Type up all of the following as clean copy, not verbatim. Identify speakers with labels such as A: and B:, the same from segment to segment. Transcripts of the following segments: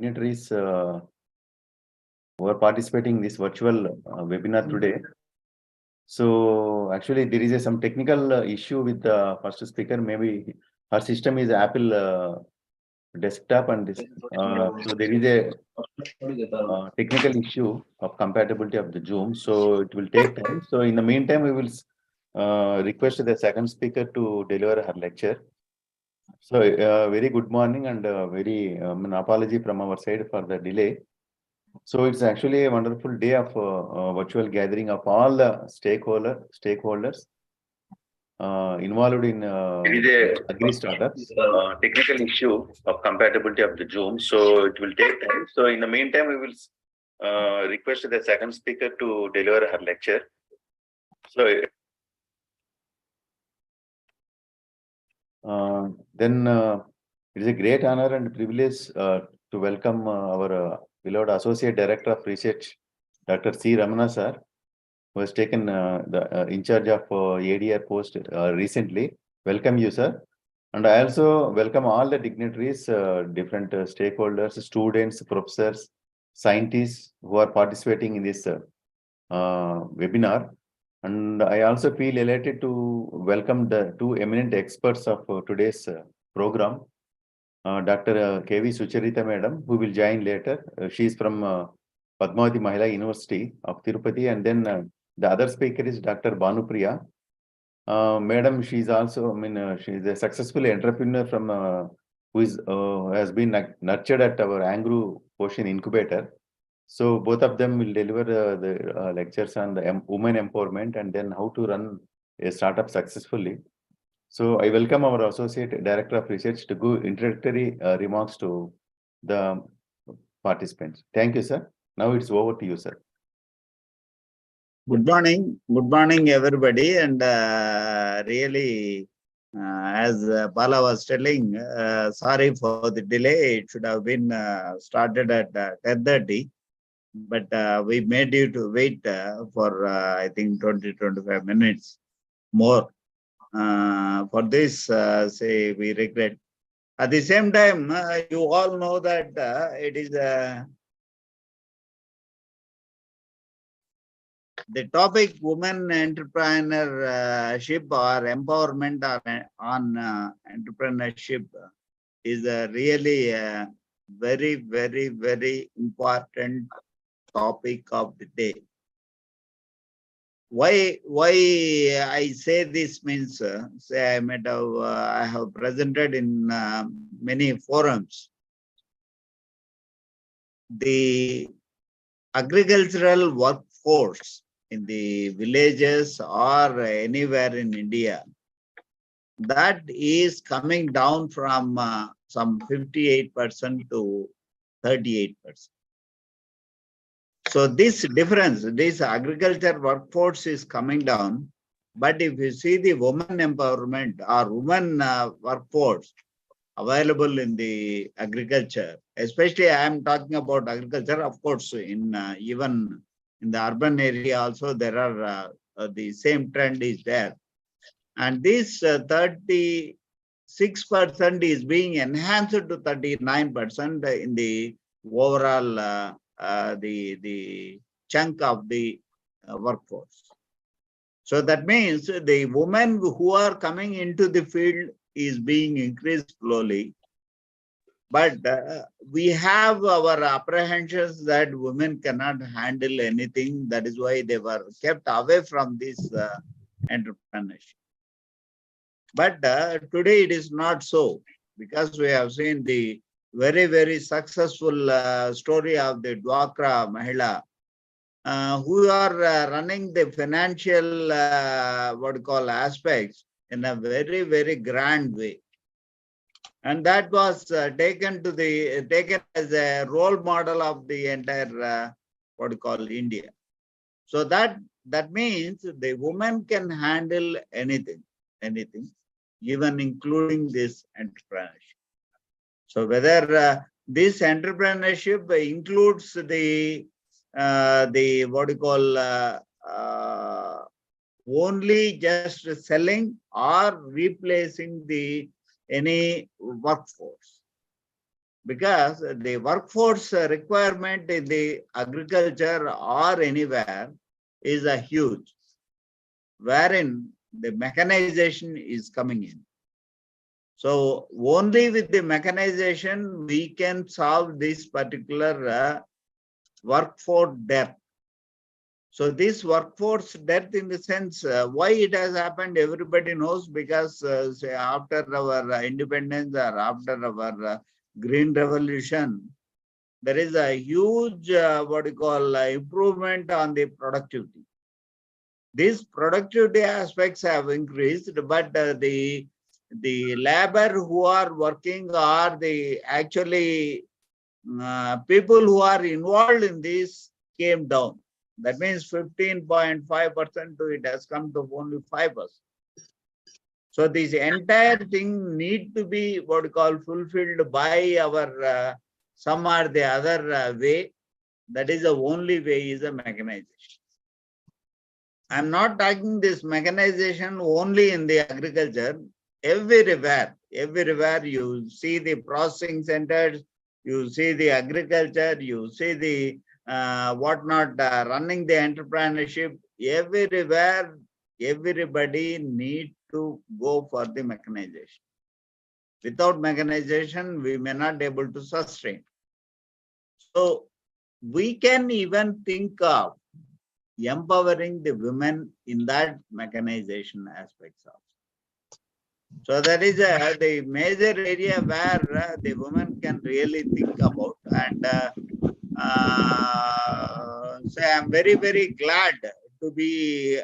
A: dignitaries who are participating in this virtual webinar today. So actually there is some technical issue with the first speaker. Maybe her system is Apple desktop, and this, so there is a technical issue of compatibility of the Zoom. So it will take time. So in the meantime, we will request the second speaker to deliver her lecture. So very good morning, and very an apology from our side for the delay. So it's actually a wonderful day of virtual gathering of all the stakeholders involved in agri startups. Technical issue of compatibility of the Zoom, so it will take time. So in the meantime, we will request the second speaker to deliver her lecture. So then it is a great honor and privilege to welcome our beloved Associate Director of Research, Dr. C. Ramana sir, who has taken the in charge of ADR post recently. Welcome you, sir. And I also welcome all the dignitaries, different stakeholders, students, professors, scientists who are participating in this webinar. And I also feel elated to welcome the two eminent experts of today's program, Dr. K.V. Sucharita Madam, who will join later. She is from Padmavati Mahila University of Tirupati, and then the other speaker is Dr. Bhanupriya. Madam, she is also, she is a successful entrepreneur from who is has been nurtured at our ANGRAU Poshan incubator. So both of them will deliver the lectures on the women empowerment and then how to run a startup successfully. So I welcome our Associate Director of Research to give introductory remarks to the participants. Thank you, sir. Now it's over to you, sir.
B: Good morning, everybody. And really, as Bala was telling, sorry for the delay. It should have been started at 10:30, but we made you to wait for I think 20-25 minutes more. For this, say we regret. At the same time, you all know that it is the topic women entrepreneurship or empowerment on entrepreneurship is a really very, very, very important topic of the day. Why I say this means, say I have presented in many forums. The agricultural workforce in the villages or anywhere in India, that is coming down from some 58% to 38%. So this difference, this agriculture workforce is coming down. But if you see the women empowerment or women workforce available in the agriculture, especially I am talking about agriculture, of course, in even in the urban area also there are the same trend is there. And this 36% is being enhanced to 39% in the overall the chunk of the workforce. So that means the women who are coming into the field is being increased slowly. But we have our apprehensions that women cannot handle anything. That is why they were kept away from this entrepreneurship. But today it is not so, because we have seen the very, very successful story of the Dwakra Mahila, who are running the financial, aspects in a very, very grand way. And that was taken as a role model of the entire, India. So that means the woman can handle anything, even including this entrepreneurship. So whether this entrepreneurship includes the only just selling or replacing any workforce. because the workforce requirement in the agriculture or anywhere is a huge, wherein the mechanization is coming in. So only with the mechanization we can solve this particular workforce dearth. So this workforce dearth, in the sense, why it has happened, everybody knows, because say after our independence or after our green revolution, there is a huge what you call improvement on the productivity. These productivity aspects have increased, but the labor who are working are the actually people who are involved in this came down. That means 15.5% to it has come to only 5%. So this entire thing need to be what you call fulfilled by our some or the other way. That is the only way is a mechanization. I'm not talking this mechanization only in the agriculture. Everywhere you see the processing centers, you see the agriculture, you see the whatnot running the entrepreneurship. Everywhere, everybody need to go for the mechanization. Without mechanization, we may not be able to sustain. So we can even think of empowering the women in that mechanization aspects of. So that is the major area where the women can really think about. And so I'm very, very glad to be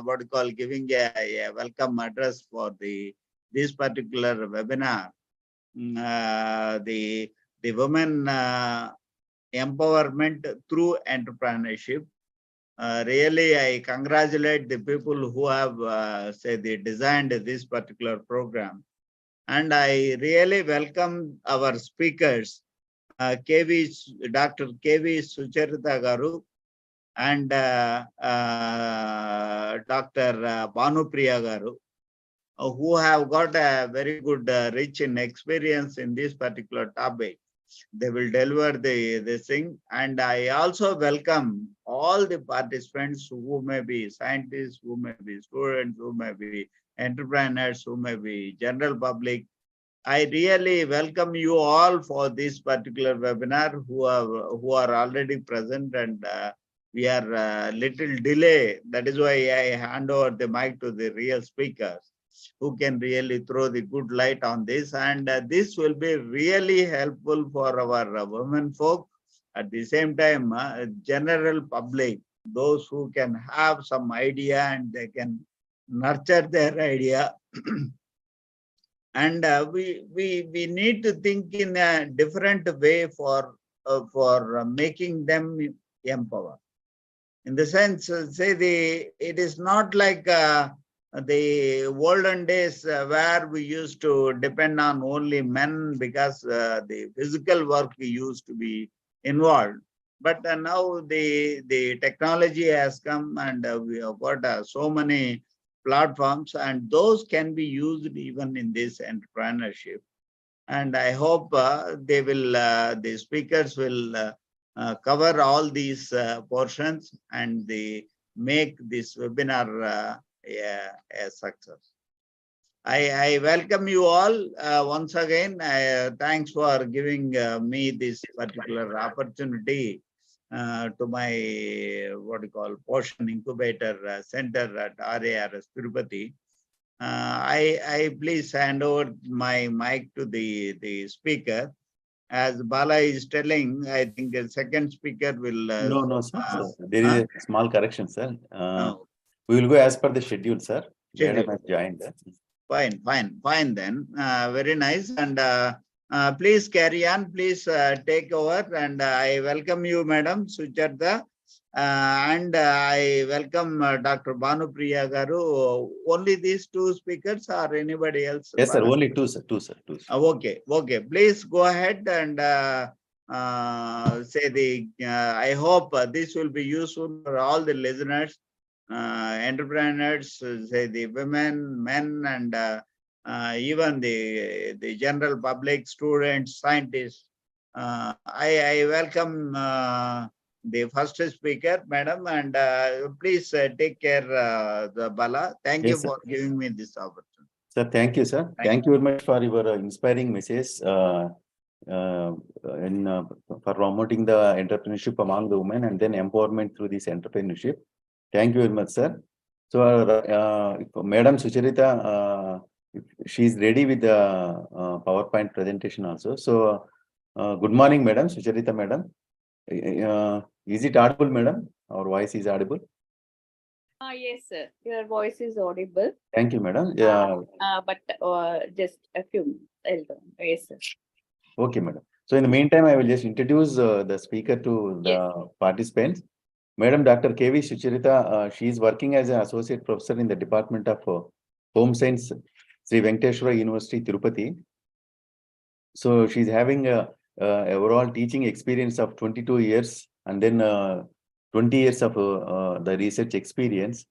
B: what you call giving a welcome address for this particular webinar. The women empowerment through entrepreneurship. Really, I congratulate the people who have say they designed this particular program, and I really welcome our speakers, Dr. KV Sucharita Garu and Dr. Bhanupriya Garu, who have got a very good rich in experience in this particular topic. They will deliver this thing. And I also welcome all the participants who may be scientists, who may be students, who may be entrepreneurs, who may be general public. I really welcome you all for this particular webinar who are already present, and we are little delay. That is why I hand over the mic to the real speakers who can really throw the good light on this, and this will be really helpful for our women folk. At the same time, general public, those who can have some idea and they can nurture their idea. And we need to think in a different way for making them empower. In the sense, say it is not like the olden days where we used to depend on only men because the physical work we used to be involved. But now the technology has come, and we have got so many platforms, and those can be used even in this entrepreneurship. And I hope the speakers will cover all these portions, and they make this webinar a success. I welcome you all once again. Thanks for giving me this particular opportunity to my what you call Poshan Incubator Center at RARS Tirupati. I please hand over my mic to the speaker. As Bala is telling, I think the second speaker will.
A: No, sir. There is a small correction, sir. We will go as per the schedule, sir. Madam has joined.
B: Fine then. Very nice. And please carry on. Please take over. And I welcome you, Madam Sucharita. And I welcome Dr. Bhanupriya Garu. Only these two speakers or anybody else?
A: Yes, sir. Only two, sir.
B: Okay. Please go ahead and say I hope this will be useful for all the listeners, entrepreneurs, say the women, men, and even the general public, students, scientists. I welcome the first speaker, madam, and please take care, the Bala. Thank you
A: Yes, sir.
B: for giving me this opportunity.
A: Sir, thank you, sir. Thank you very much for your inspiring message in for promoting the entrepreneurship among the women and then empowerment through this entrepreneurship. Thank you very much, sir. So, Madam Sucharita, she is ready with the PowerPoint presentation also. So, good morning, Madam Sucharita, Madam. Is it audible, Madam? Our voice is audible.
C: Yes, sir. Your voice is audible.
A: Thank you, Madam. Yeah.
C: But just a few minutes. Yes, sir.
A: Okay, Madam. So, in the meantime, I will just introduce the speaker to the participants. Madam Dr. K.V. Sucharita, she is working as an associate professor in the Department of Home Science, Sri Venkateswara University, Tirupati. So she's having a overall teaching experience of 22 years and then 20 years of the research experience.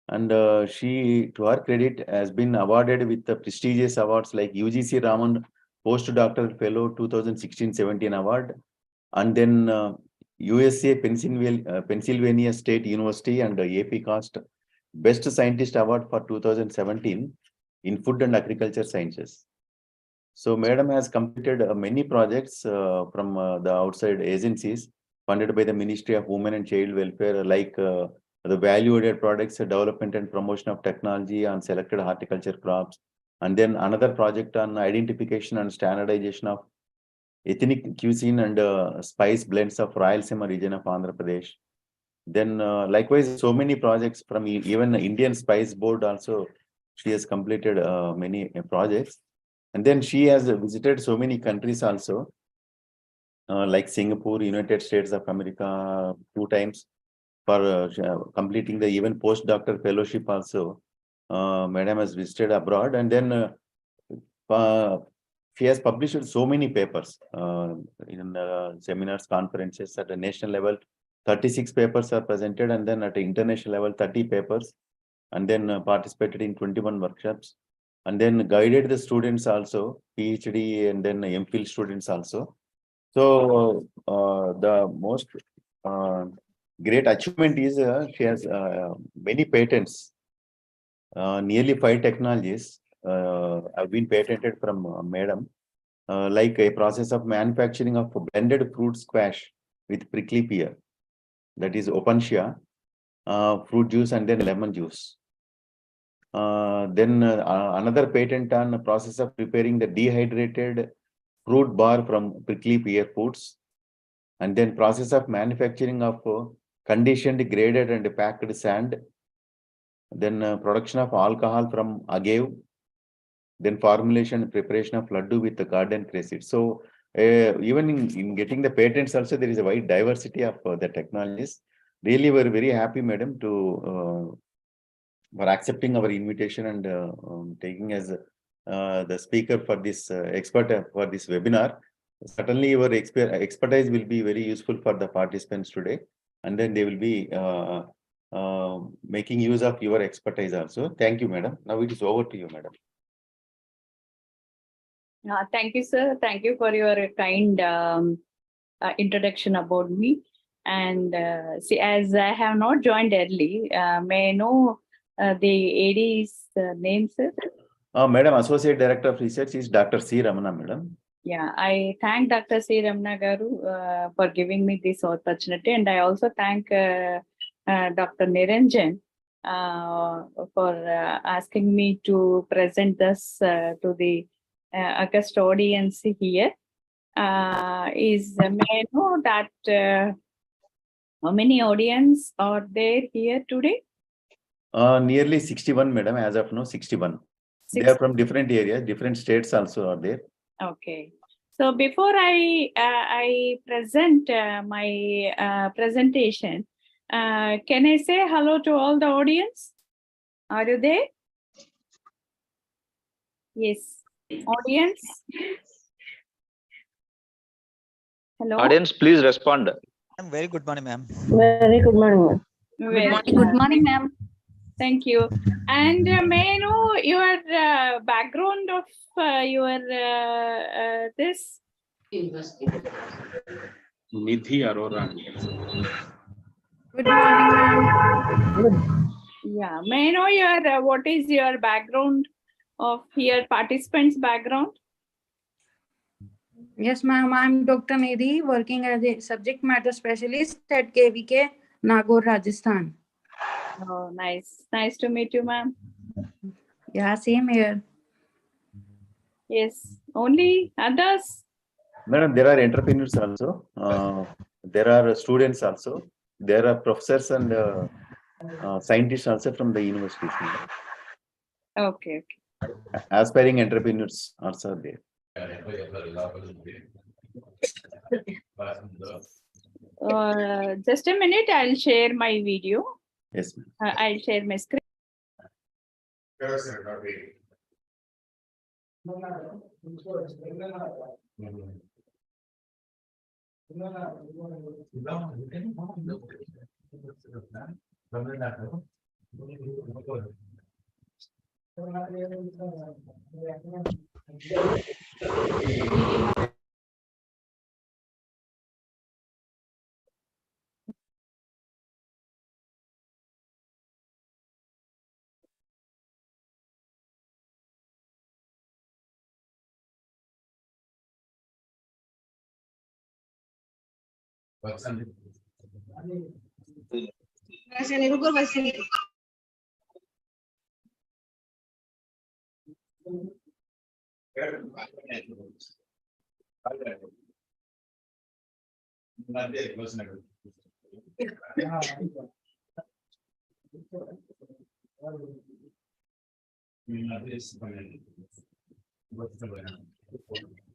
A: And she, to her credit, has been awarded with the prestigious awards like UGC Raman Postdoctoral Fellow 2016-17 award, and then USA Pennsylvania State University and AP Cost Best Scientist Award for 2017 in Food and Agriculture Sciences. So, Madam has completed many projects from the outside agencies funded by the Ministry of Women and Child Welfare, like the value-added products, development and promotion of technology on selected horticulture crops, and then another project on identification and standardization of ethnic cuisine and spice blends of Rayalaseema region of Andhra Pradesh. Then likewise, so many projects from even Indian Spice Board also, she has completed many projects. And then she has visited so many countries also, like Singapore, United States of America 2 times for completing the even postdoctoral fellowship also. Madam has visited abroad, and then she has published so many papers in seminars, conferences at the national level. 36 papers are presented, and then at the international level, 30 papers, and then participated in 21 workshops, and then guided the students also, PhD and then MPhil students also. So the most great achievement is she has many patents. Nearly 5 technologies have been patented from Madam, like a process of manufacturing of blended fruit squash with prickly pear, that is Opansia, fruit juice and then lemon juice. Then another patent on the process of preparing the dehydrated fruit bar from prickly pear fruits, and then process of manufacturing of conditioned, graded and packed sand, then production of alcohol from agave, then formulation and preparation of laddu with the garden cressid. So even in getting the patents also, there is a wide diversity of the technologies. Really, we're very happy, Madam, to for accepting our invitation and taking as the speaker for this expert for this webinar. Certainly, your expertise will be very useful for the participants today, and then they will be making use of your expertise also. Thank you, Madam. Now it is over to you, Madam.
C: Thank you, sir. Thank you for your kind introduction about me. And see, as I have not joined early, may I know the AD's name, sir?
A: Madam, Associate Director of Research is Dr. C. Ramana, Madam.
C: Yeah, I thank Dr. C. Ramana Garu for giving me this opportunity, and I also thank Dr. Niranjan for asking me to present this to the August audience here. May I know that how many audience are there here today?
A: Nearly 61, Madam, as of now, 61. They are from different areas, different states also are there.
C: Okay. So before I present my presentation, can I say hello to all the audience? Are you there? Yes. Audience? Hello?
D: Audience, please respond.
E: Very good morning, ma'am.
F: Very good morning, ma'am.
C: Good morning, ma'am. Thank you. And may I know your background of your this?
D: Nidhi Arora.
E: Good morning, ma'am.
C: Yeah, may I know your what is your background of your participants' background?
E: Yes, ma'am. I'm Dr. Nidhi, working as a subject matter specialist at KVK, Nagaur, Rajasthan.
C: Oh, nice. Nice to meet you, ma'am.
E: Yeah, same here.
C: Yes. Only others?
A: Madam, there are entrepreneurs also. There are students also. There are professors and scientists also from the universities. Madam.
C: Okay.
A: Aspiring entrepreneurs also there.
C: Just a minute, I'll share my video.
A: Yes, ma'am.
C: I'll share my screen.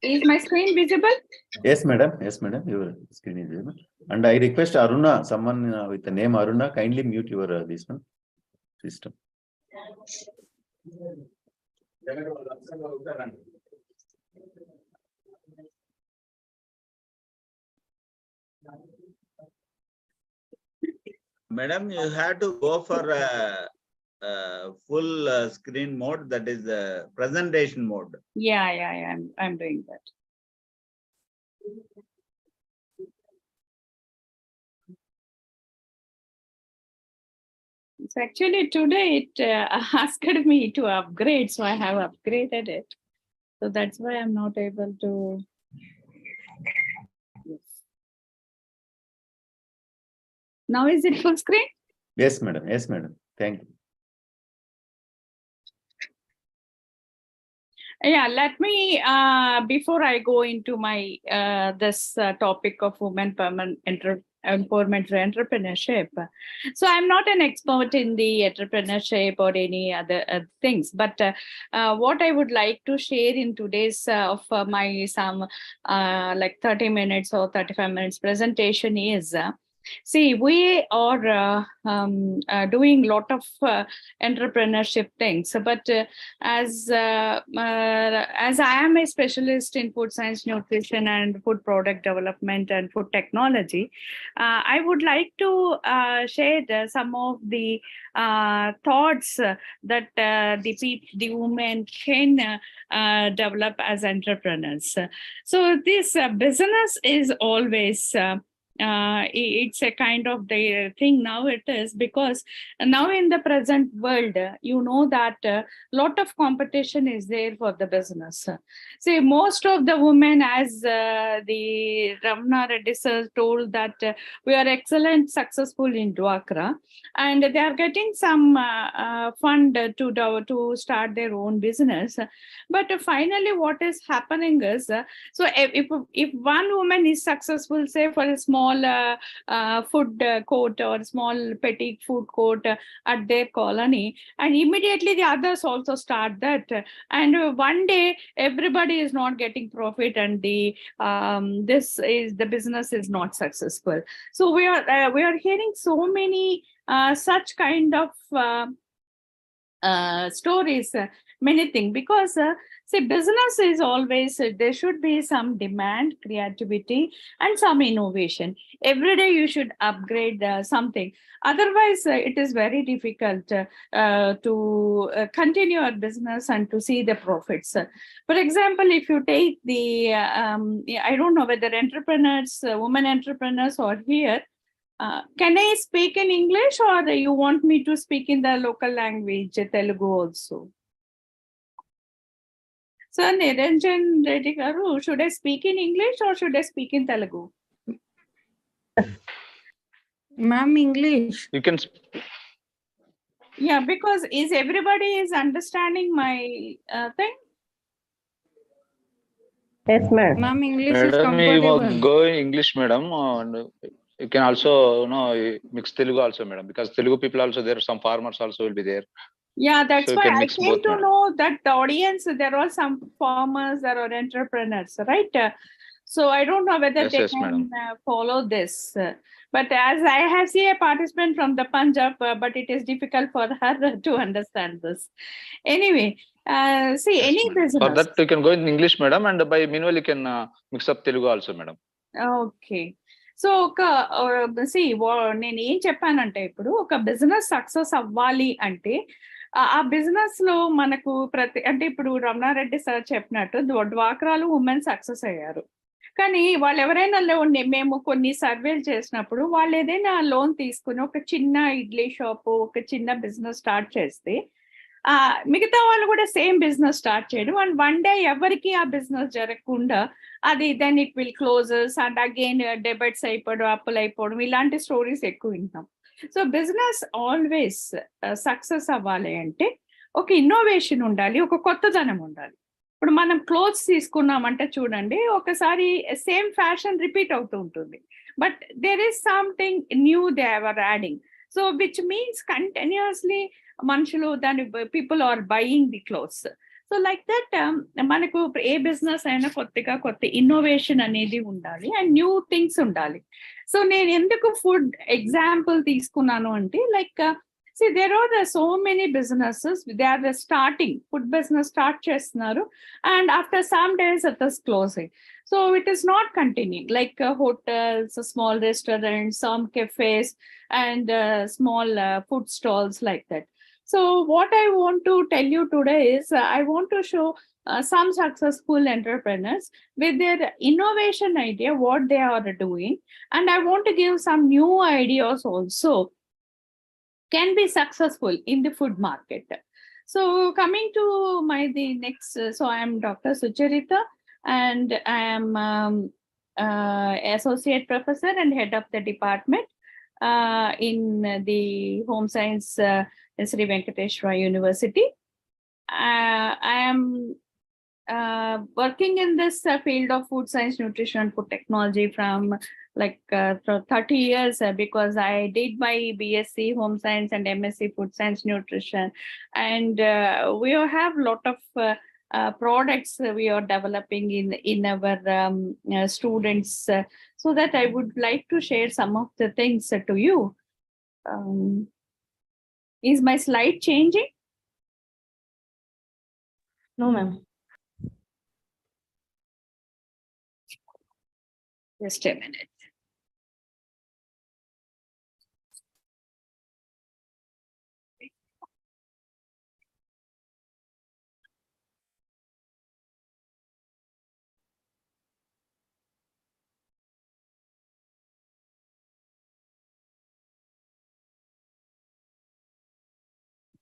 C: Is my screen visible?
A: Yes, madam. Yes, madam. Your screen is visible. And I request Aruna, someone with the name Aruna, kindly mute your this one system.
B: Madam, you have to go for a full screen mode, that is the presentation mode.
C: Yeah. I'm doing that. So actually today it asked me to upgrade, so I have upgraded it. So that's why I'm not able to. Yes. Now is it full screen?
A: Yes, madam. Yes, madam. Thank you.
C: Yeah, let me before I go into my this topic of women empowerment for entrepreneurship. So I'm not an expert in the entrepreneurship or any other things, but what I would like to share in today's of my some like 30 minutes or 35 minutes presentation is. See, we are doing a lot of entrepreneurship things, but as I am a specialist in food science, nutrition, and food product development and food technology, I would like to share some of the thoughts that the women can develop as entrepreneurs. So this business is always. It's a kind of the thing now it is, because now in the present world, you know that a lot of competition is there for the business. See, most of the women, as the Ramna Reddy sir told, that we are excellent, successful in Dwakra, and they are getting some fund to start their own business. But finally, what is happening is, so if one woman is successful, say for a small food court or small petty food court at their colony, and immediately the others also start that, and one day everybody is not getting profit, and the business is not successful. So we are hearing so many such kind of stories, many things, because See, business is always, there should be some demand, creativity, and some innovation. Every day you should upgrade something. Otherwise, it is very difficult to continue your business and to see the profits. For example, if you take the, I don't know whether entrepreneurs, women entrepreneurs are here. Can I speak in English, or you want me to speak in the local language, Telugu also? So, Niranjan Reddy Garu, should I speak in English or should I speak in Telugu?
E: Ma'am, English.
F: You can
C: Yeah, because is everybody is understanding my thing?
G: Yes, ma'am.
E: Ma'am, English is
F: madam, you
E: comfortable.
F: go in English, madam, and you can also mix Telugu also, madam, because Telugu people also there. Some farmers also will be there.
C: Yeah, that's
F: So you
C: why
F: can
C: I
F: mix
C: came
F: both,
C: to
F: madam.
C: know that the audience, there are some farmers, there are entrepreneurs, right? So I don't know whether
F: Yes,
C: they
F: yes,
C: can
F: madam.
C: follow this. But as I have seen a participant from the Punjab, but it is difficult for her to understand this. Anyway, see,
F: Yes,
C: any
F: madam.
C: business.
F: For that, you can go in English, madam, and by meanwhile you can mix up Telugu also, madam.
C: Okay so ఒక నేను ఏం చెప్పానంటే ఇప్పుడు ఒక business success అవ్వాలి అంటే ఆ business లో మనకు అంటే ఇప్పుడు రమణారెడ్డి సార్ చెప్పినట్టు డ్వాక్రాలు ఉమెన్ సక్సెస్ అయ్యారు. కానీ వాళ్ళు ఎవరైనా లోన్, మేము కొన్ని సర్వేలు చేసినప్పుడు వాళ్ళు ఏదైనా లోన్ తీసుకుని ఒక చిన్న ఇడ్లీ షాపు, ఒక చిన్న బిజినెస్ స్టార్ట్ చేస్తే మిగతా వాళ్ళు కూడా సేమ్ బిజినెస్ స్టార్ట్ చేయడం అండ్ వన్ డే ఎవరికి ఆ బిజినెస్ జరగకుండా అది then it will closes and again debits అయిపోవడం, అప్పులు అయిపోవడం, ఇలాంటి స్టోరీస్ ఎక్కువ వింటాం. సో బిజినెస్ ఆల్వేస్ సక్సెస్ అవ్వాలి అంటే ఒక ఇన్నోవేషన్ ఉండాలి, ఒక కొత్తదనం ఉండాలి. ఇప్పుడు మనం క్లోత్స్ తీసుకున్నామంటే చూడండి, ఒకసారి సేమ్ ఫ్యాషన్ రిపీట్ అవుతూ ఉంటుంది, but there is something new they are adding. So which means continuously మనుషులు దాని people are buying the clothes. So like that మనకు ఏ బిజినెస్ అయినా కొత్త ఇన్నోవేషన్ అనేది ఉండాలి అండ్ న్యూ థింగ్స్ ఉండాలి. సో నేను ఎందుకు ఫుడ్ ఎగ్జాంపుల్ తీసుకున్నాను అంటే like see there are so many businesses, they are starting food business start చేస్తున్నారు and after some days it is closing. So it is not continuing, like hotels, small restaurants, some cafes and small food stalls like that. So what I want to tell you today is I want to show some successful entrepreneurs with their innovation idea, what they are doing, and I want to give some new ideas also can be successful in the food market. So coming to the next, so I am Dr. Sucharita and I am associate professor and head of the department in the home science Sri Venkateshwara University. I am working in this field of food science, nutrition, and food technology from like 30 years because I did my BSc home science and MSc food science nutrition, and we have a lot of products we are developing in our students, so that I would like to share some of the things to you. Is my slide changing?
G: No, ma'am.
C: Just a minute.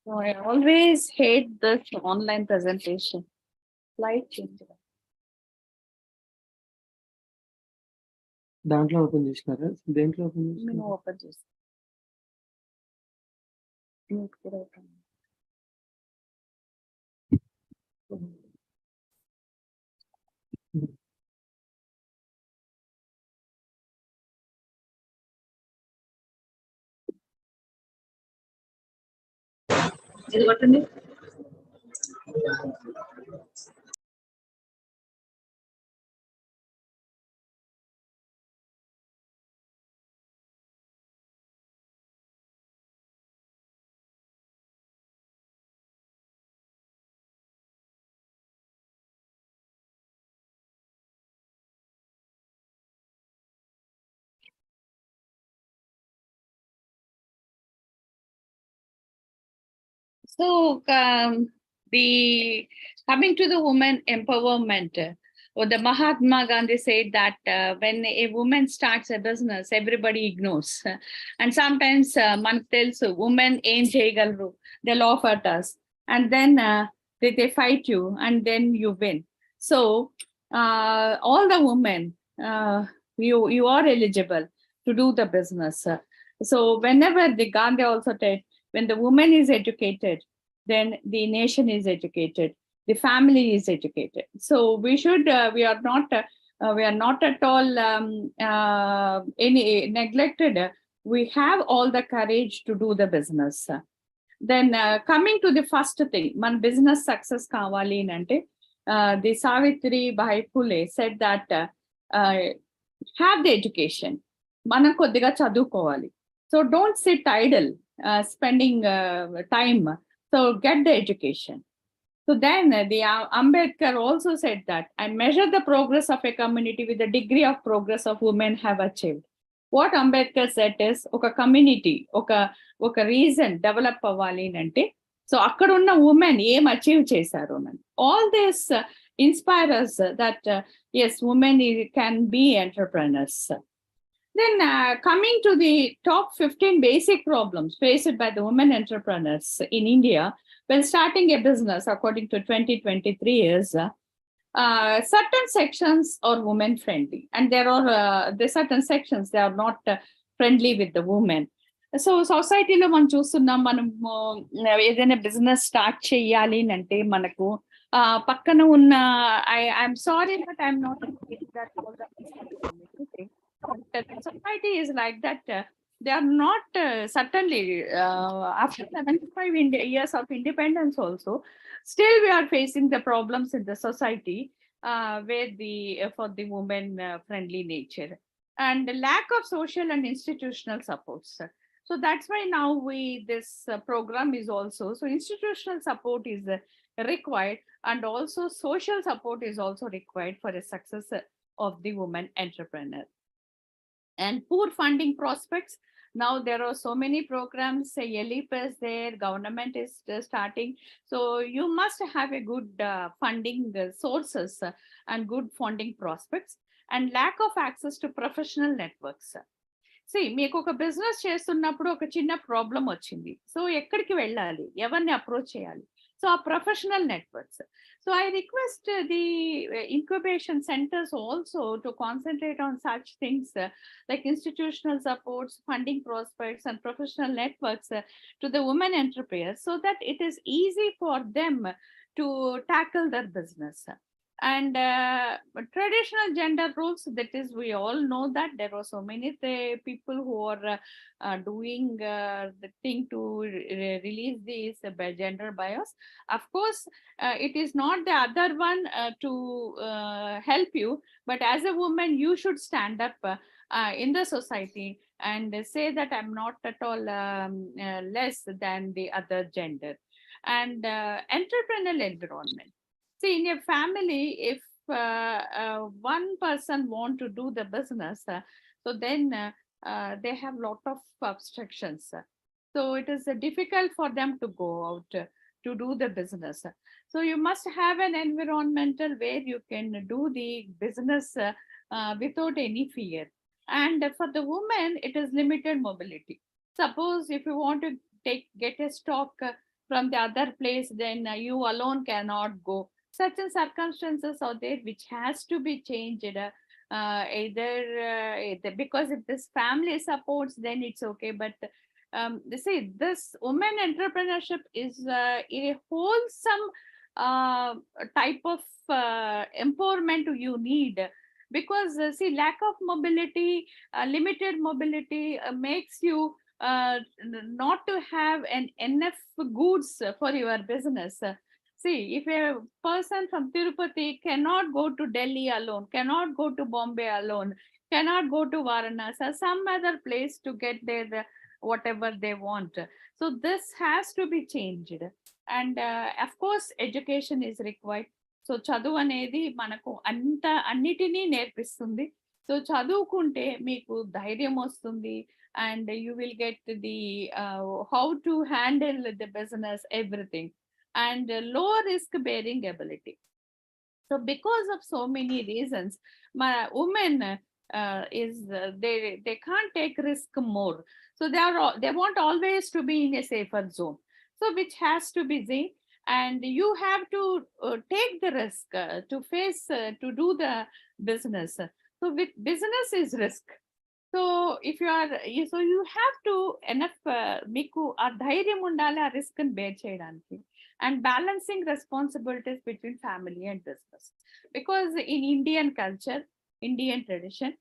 C: So I always hate this online presentation. Slide change.
H: దాంట్లో open చేసినారా? దేంట్లో open
C: నేను
H: చేసినారా?
C: Open చేస్తాను. Mute కూడా open. ఇది కొట్టండి. So the coming to the woman empowerment, or the Mahatma Gandhi said that when a woman starts a business, everybody ignores. And sometimes మనకు తెలుసు women ఏం చేయగలరు, they laugh at us, and then they fight you, and then you win. So all the women, you are eligible to do the business. So whenever the Gandhi also said, when the woman is educated, then the nation is educated, the family is educated. So we should, we are not at all any neglected. We have all the courage to do the business. Then coming to the first thing, man business success kavali ante, the Savitri Bai Phule said that have the education, మనం కొద్దిగా చదువుకోవాలి. So don't sit idle, spending time. So get the education. So then the Ambedkar also said that I measure the progress of a community with the degree of progress of women have achieved. What Ambedkar said is, oka community, oka reason develop avali ante, so akkada unna women em achieve chesaru అని. All this inspire us that yes, women can be entrepreneurs. Then coming to the top 15 basic problems faced by the women entrepreneurs in India when starting a business, according to 2023, is certain sections are women friendly, and there are the certain sections they are not friendly with the women. So society lo మనం చూస్తున్నాం, మనం ఏదైనా business start చేయాలి అంటే మనకు పక్కన ఉన్న I'm sorry but I'm not the society is like that. They are not certainly after 75 years of independence also, still we are facing the problems in the society where for the women friendly nature and the lack of social and institutional supports. So that's why now this program is also, so institutional support is required, and also social support is also required for the success of the woman entrepreneur. And poor funding prospects, now there are so many programs, LEP is there, government is starting, so you must have a good funding sources and good funding prospects, and lack of access to professional networks. See, మీకు ఒక business చేస్తున్నప్పుడు ఒక చిన్న problem వచ్చింది, so ఎక్కడికి వెళ్ళాలి, ఎవరిని approach చేయాలి, సో ఆ professional networks. So I request the incubation centers also to concentrate on such things like institutional supports, funding prospects, and professional networks to the women entrepreneurs, so that it is easy for them to tackle their business. And traditional gender roles, that is, we all know that there are so many people who are doing the thing to release this gender bias. Of course, it is not the other one to help you, but as a woman you should stand up in the society and say that I'm not at all less than the other gender. And entrepreneurial environment. See, in a family, if one person want to do the business, so then they have lot of obstructions. So it is difficult for them to go out to do the business. So you must have an environmental where you can do the business without any fear. And for the woman, it is limited mobility. Suppose if you want to get a stock from the other place, then you alone cannot go. Certain circumstances are there which has to be changed. Either because if this family supports, then it's okay. But they say this women entrepreneurship is a wholesome type of empowerment you need, because see, lack of mobility, limited mobility makes you not to have enough goods for your business. See, if a person from Tirupati cannot go to Delhi alone, cannot go to Bombay alone, cannot go to Varanasi or some other place to get their whatever they want. So this has to be changed. And of course, education is required. So చదువు అనేది మనకు అన్నిటినీ నేర్పిస్తుంది. So చదువుకుంటే మీకు ధైర్యం వస్తుంది, and you will get the how to handle the business, everything, and low risk bearing ability. So because of so many reasons, my women they can't take risk more. So they want always to be in a safer zone. So which has to be seen, and you have to take the risk to face to do the business. So with business is risk. So if you are, so you have to enough మీకు ఆ ధైర్యం ఉండాలి ఆ risk ని bear చేయడానికి, and balancing responsibilities between family and business. Because in Indian culture, Indian tradition,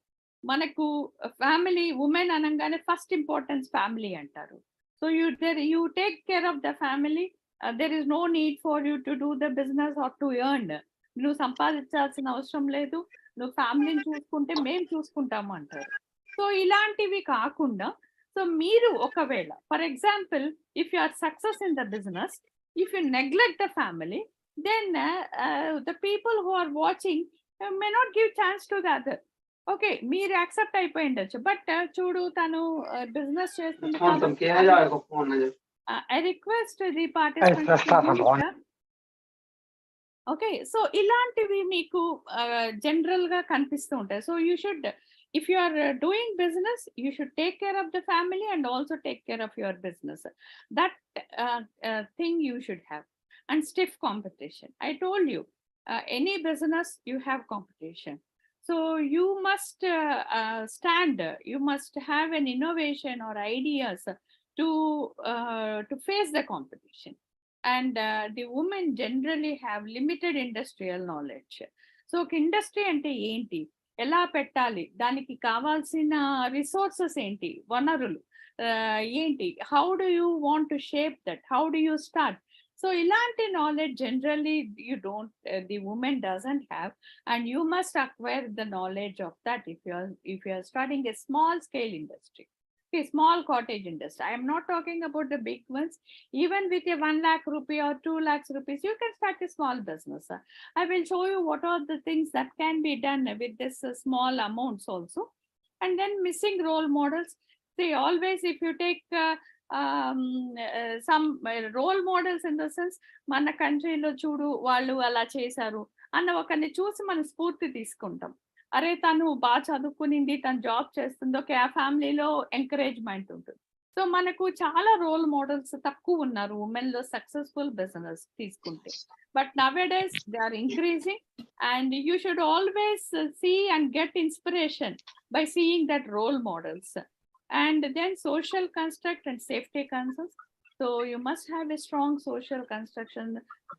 C: మనకు family women అనగానే first importance family అంటారు. So you take care of the family, there is no need for you to do the business or to earn. నువ్వు సంపాదించాల్సిన అవసరం లేదు, నువ్వు ఫ్యామిలీని చూసుకుంటే మేము చూసుకుంటాము అంటారు. సో ఇలాంటివి కాకుండా, సో మీరు ఒకవేళ for example if you are success in the business, if you neglect the family, then the people who are watching may not give chance to the other. Okay, మీరు యాక్సెప్ట్ అయిపోయి ఉండొచ్చు, but చూడు తను business చేస్తుంది. I request the participants. Okay, so ఇలాంటివి మీకు general గా కనిపిస్తూ ఉంటాయి. So you should, if you are doing business, you should take care of the family and also take care of your business. That thing you should have. And stiff competition, I told you, any business you have competition, so you must stand, you must have an innovation or ideas to face the competition. And the women generally have limited industrial knowledge. So industry ante enti, ఎలా పెట్టాలి, దానికి కావాల్సిన resources ఏంటి, వనరులు ఏంటి, how do you want to shape that, how do you start. So ఇలాంటి knowledge generally you don't, the women doesn't have, and you must acquire the knowledge of that if you are starting a small scale industry. Okay, small cottage industry. I am not talking about the big ones. Even with a 1 lakh rupee or 2 lakhs rupees, you can start a small business. I will show you what are the things that can be done with this small amounts also. And then missing role models. See, always if you take some role models in the sense, మన కంట్రీలో చూడు వాళ్ళు అలా చేశారు అన్న ఒకరిని చూసి మనం స్ఫూర్తి తీసుకుంటాం. అరే తను బాగా చదువుకునింది, తను జాబ్ చేస్తుంది, ఓకే, ఆ ఫ్యామిలీలో ఎంకరేజ్మెంట్ ఉంటుంది. సో మనకు చాలా రోల్ మోడల్స్ తక్కువ ఉన్నారు ఉమెన్ లో సక్సెస్ఫుల్ బిజినెస్ తీసుకుంటే. But nowadays they are increasing, and you should always see and get inspiration by seeing that role models. And then social construct and safety concerns. So you must have a strong social construction,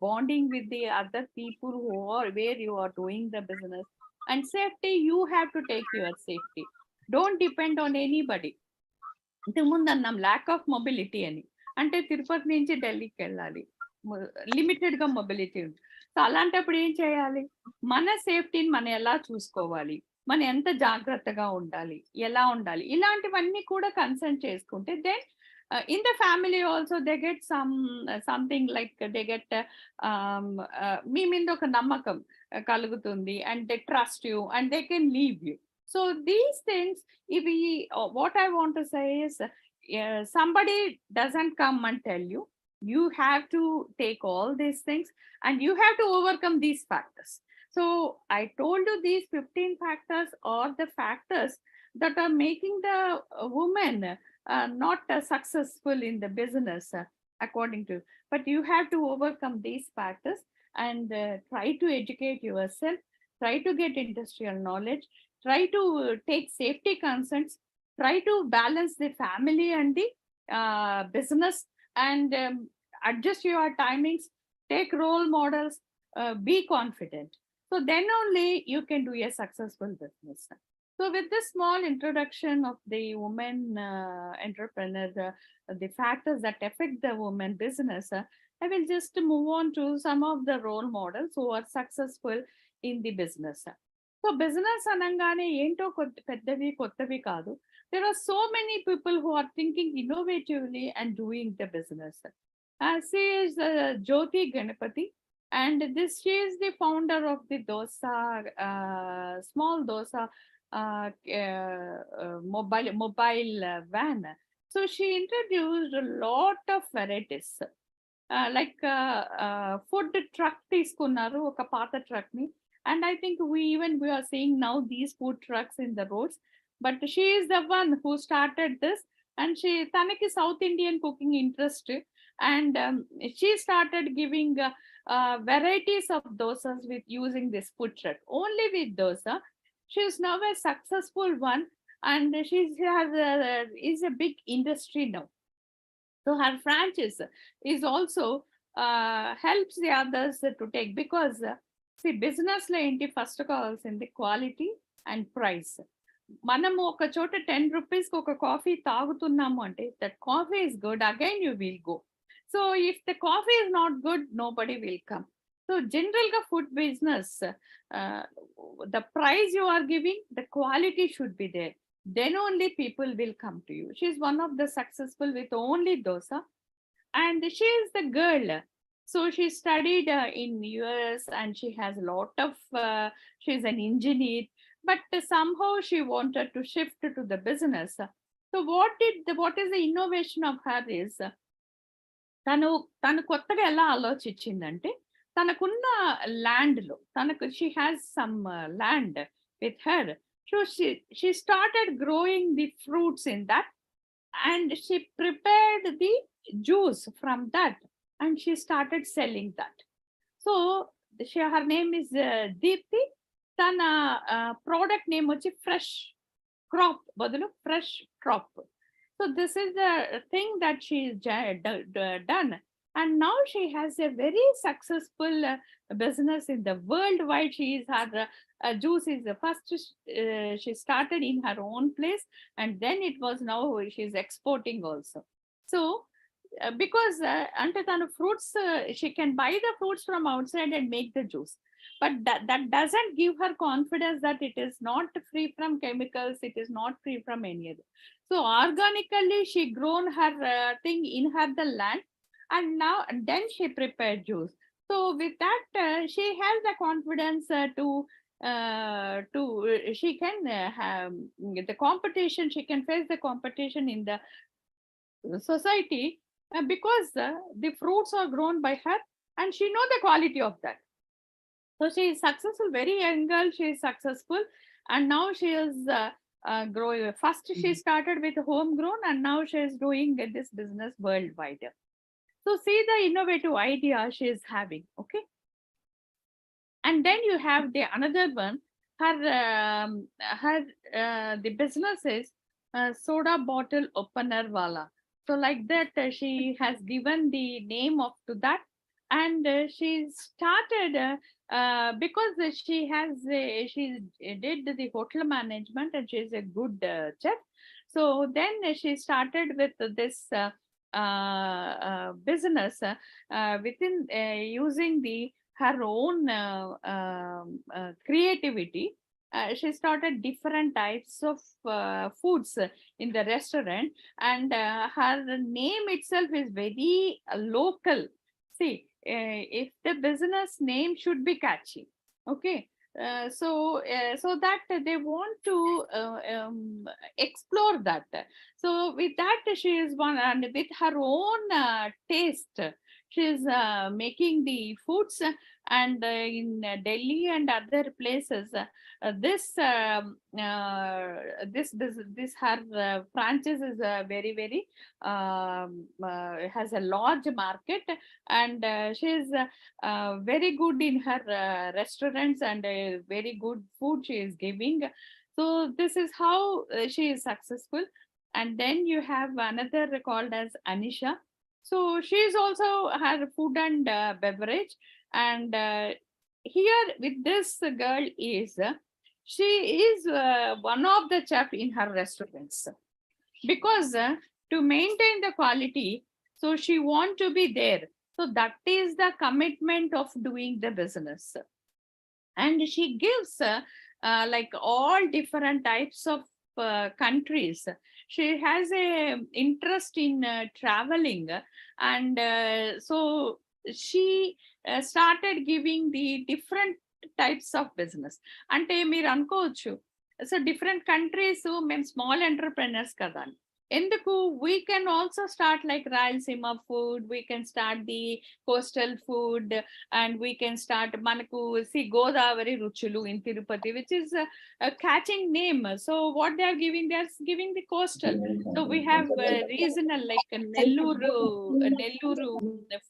C: bonding with the other people who are where you are doing the business. And safety, you have to take your safety. Don't depend on anybody. ఇంతకు ముందు అన్నాం lack of mobility అని, అంటే తిరుపతి నుంచి ఢిల్లీకి వెళ్ళాలి, limited గా mobility ఉంది. సో అలాంటప్పుడు ఏం చేయాలి, మన సేఫ్టీని మనం ఎలా చూసుకోవాలి, మనం ఎంత జాగ్రత్తగా ఉండాలి, ఎలా ఉండాలి, ఇలాంటివన్నీ కూడా కన్సర్న్ చేసుకుంటే then in the family also they get something like they get మీ మీద ఒక నమ్మకం కలుగుతుంది, and they trust you and they can leave you. So these things, if what I want to say is somebody doesn't come and tell you, you have to take all these things and you have to overcome these factors. So I told you these 15 factors are the factors that are making the woman not successful in the business according to, but you have to overcome these factors and try to educate yourself, try to get industrial knowledge, try to take safety concerns, try to balance the family and the business, and adjust your timings, take role models, be confident. So then only you can do a successful business. So with this small introduction of the woman entrepreneur, the factors that affect the woman business, I will just move on to some of the role models who are successful in the business. So business anangane ento peddavi kottavi kaadu. There are so many people who are thinking innovatively and doing the business. She is Jyoti Ganapati, and she is the founder of the dosa, small dosa mobile van. So she introduced a lot of varieties. Like food truck తీసుకున్నారు ఒక పాత truck ని, and I think we are seeing now these food trucks in the roads, but she is the one who started this, and తనకి South Indian cooking interest, and she started giving varieties of dosas with using this food truck. Only with dosa, she is now a successful one, and she is a big industry now. So her franchise is also helps the others to take, because see, business lo enti first కావాల్సింది quality and price. మనము ఒక చోట 10 rupees కి ఒక coffee తాగుతున్నాము అంటే that coffee is good, again you will go. So if the coffee is not good, nobody will come. So general ga food business, the price you are giving, the quality should be there. Then only people will come to you. She is one of the successful with only dosa, and she is the girl. So she studied in US, and she has a lot of, she is an engineer, but somehow she wanted to shift to the business. So what is the innovation of her is, తను కొత్తగా ఎలా ఆలోచించిందంటే, తనకున్న land లో she has some land with her. So she started growing the fruits in that, and she prepared the juice from that, and she started selling that. So her name is Deepthi. Tana product name vachi fresh crop, badalu fresh crop. So this is the thing that she done, and now she has a very successful business in the worldwide. She is her juice is the first, she started in her own place, and then it was, now she is exporting also. So because ante tanu fruits, she can buy the fruits from outside and make the juice, but that doesn't give her confidence that it is not free from chemicals, it is not free from any other. So organically she grown her thing in her the land, and now and then she prepared juice. So with that she has the confidence to she can have the competition, she can face the competition in the society, because the fruits are grown by her, and she know the quality of that. So she is successful, very young girl, she is successful, and now she is growing. First she started with homegrown, and now she is doing this business worldwide. So see the innovative idea she is having, okay? And then you have the another one, the business is soda bottle opener wala. So like that she has given the name of to that, and she started because she did the hotel management, and she is a good chef. So then she started with this business within using her own creativity. She started different types of foods in the restaurant, and her name itself is very local. See, if the business name should be catchy, okay? So that they want to explore that. So with that she is one, and with her own taste she is making the foods, and in Delhi and other places this her franchise is very has a large market, and she is very good in her restaurants, and very good food she is giving. So this is how she is successful. And then you have another called as Anisha. So she is also her food and beverage, and here with this girl is she is one of the chef in her restaurants, because to maintain the quality, so she want to be there. So that is the commitment of doing the business, and she gives like all different types of countries. She has a interest in traveling, and so she started giving the different types of business. Ante meer ankochu, so different countries మేము small entrepreneurs కదా అని. ఎందుకు we can also start like Rayalaseema food, we can start the coastal food, and we can start మనకు గోదావరి రుచులు in Tirupati, which is catching name. So what they are giving the coastal. So we have regional like Nelluru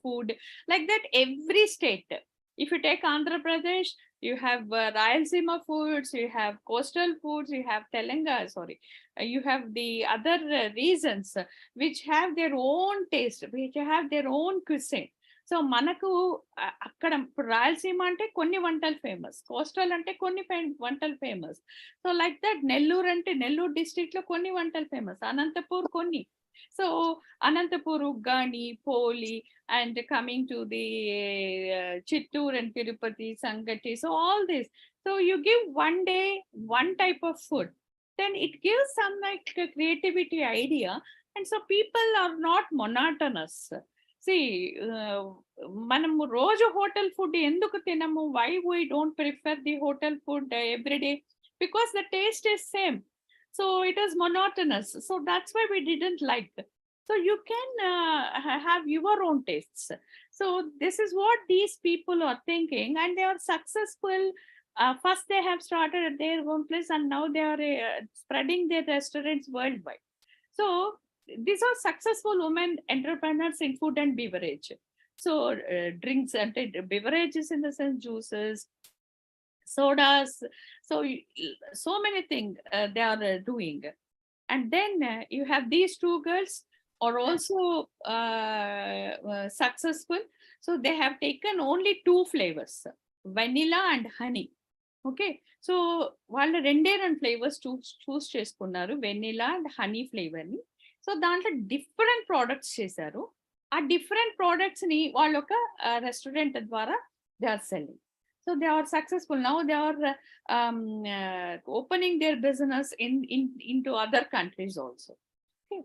C: food, like that every state. If you take Andhra Pradesh, you have Rayalaseema foods, you have coastal foods, you have you have the other regions which have their own taste, which have their own cuisine. So మనకు అక్కడ ఇప్పుడు రాయలసీమ అంటే కొన్ని వంటలు famous, coastal అంటే కొన్ని వంటలు famous. So like that Nellore అంటే నెల్లూరు డిస్ట్రిక్ట్ లో కొన్ని వంటలు ఫేమస్, అనంతపూర్ కొన్ని. సో అనంతపూర్ ఉగ్గాని, పోలి, and coming to the Chittoor and Tirupati, Sangati, so all this. So you give one day one type of food, then it gives some like creativity idea, and so people are not monotonous. See, మనము రోజు hotel food ఎందుకు తినము? Why we don't prefer the hotel food every day? Because the taste is same. So it is monotonous. So that's why we didn't like. So you can have your own tastes. So this is what these people are thinking, and they are successful. First they have started at their own place, and now they are spreading their restaurants worldwide. So these are successful women entrepreneurs in food and beverage. So drinks and beverages in the sense juices, sodas, so many things they are doing. And then you have these two girls are also successful. So they have taken only 2 flavors, vanilla and honey. Okay, so వాళ్ళు 2 flavors choose చేసుకున్నారు, vanilla and honey flavour ని. So దాంట్లో different products చేశారు. ఆ different products ని వాళ్ళు ఒక restaurant ద్వారా they are selling. So they are successful now. They are opening their business into other countries also. Okay.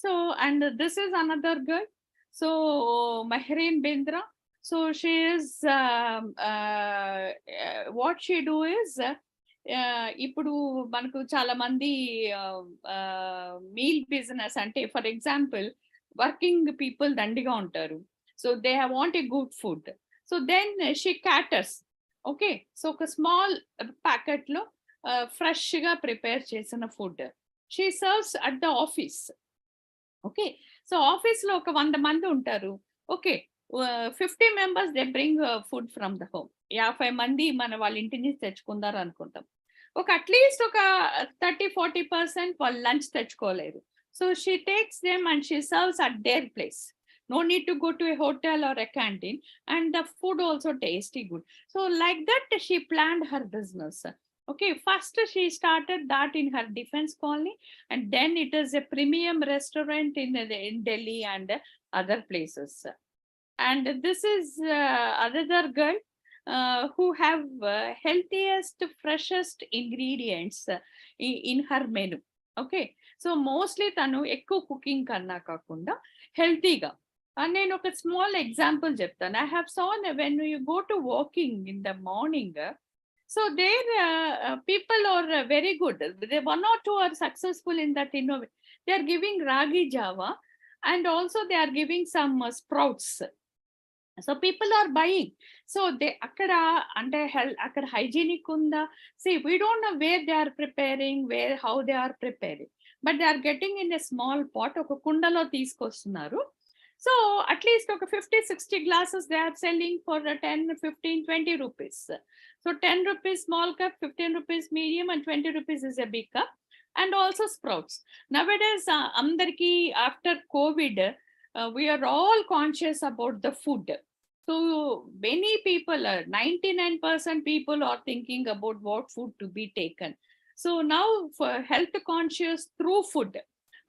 C: So and this is another girl. So Mehreen Bindra. So she is what she do is ఇప్పుడు మనకు చాలా మంది meal business అంటే for example working people దండిగా ఉంటారు. So they want a good food. So then she caters. Okay, so ఒక small packet లో fresh గా ప్రిపేర్ చేసిన food she serves at the office. Okay, so office లో ఒక 100 మంది ఉంటారు. Okay, 50 members they bring food from the home. 50 మంది మన వాళ్ళ ఇంటి నుంచి తెచ్చుకుందారు అనుకుంటాం. ఒక అట్లీస్ట్ ఒక 30-40% వాళ్ళు లంచ్ తెచ్చుకోలేరు. So she takes them and she serves at their place. No need to go to a hotel or a canteen, and the food also tasty good. So like that she planned her business. Okay, first she started that in her defense colony, and then it is a premium restaurant in Delhi and other places. And this is another girl who have healthiest, freshest ingredients in her menu. Okay, so mostly tanu ekku cooking kanna kakunda healthy ga. నేను ఒక small example చెప్తాను. I have seen when you go to walking in the morning, so there people are very good. They 1 or 2 are successful in that innovation. They are giving ragi java, and also they are giving some sprouts. So people are buying. So they akkada ante akkada hygienic unda. See, we don't know where they are preparing, how they are preparing, but they are getting in a small pot, oka kundalo teeskostunaru. So at least 50-60 glasses they are selling for 10, 15, 20 rupees. So 10 rupees small cup, 15 rupees medium, and 20 rupees is a big cup. And also sprouts. Nowadays, andarki after COVID, we are all conscious about the food. So many people, 99% people are thinking about what food to be taken. So now for health conscious through food.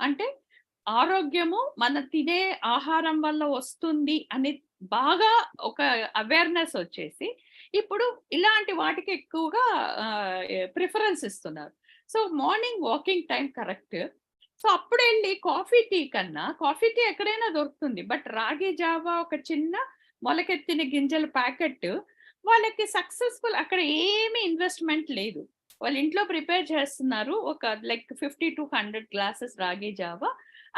C: Ante ఆరోగ్యము మన తినే ఆహారం వల్ల వస్తుంది అని బాగా ఒక awareness వచ్చేసి ఇప్పుడు ఇలాంటి వాటికి ఎక్కువగా ప్రిఫరెన్స్ ఇస్తున్నారు. So morning walking time correct. So అప్పుడు వెళ్ళి కాఫీ టీ కన్నా, కాఫీ టీ ఎక్కడైనా దొరుకుతుంది, బట్ రాగి జావా ఒక చిన్న మొలకెత్తిన గింజల ప్యాకెట్ వాళ్ళకి సక్సెస్ఫుల్. అక్కడ ఏమీ ఇన్వెస్ట్మెంట్ లేదు. వాళ్ళు ఇంట్లో ప్రిపేర్ చేస్తున్నారు ఒక లైక్ 50 to 100 గ్లాసెస్ రాగి జావా.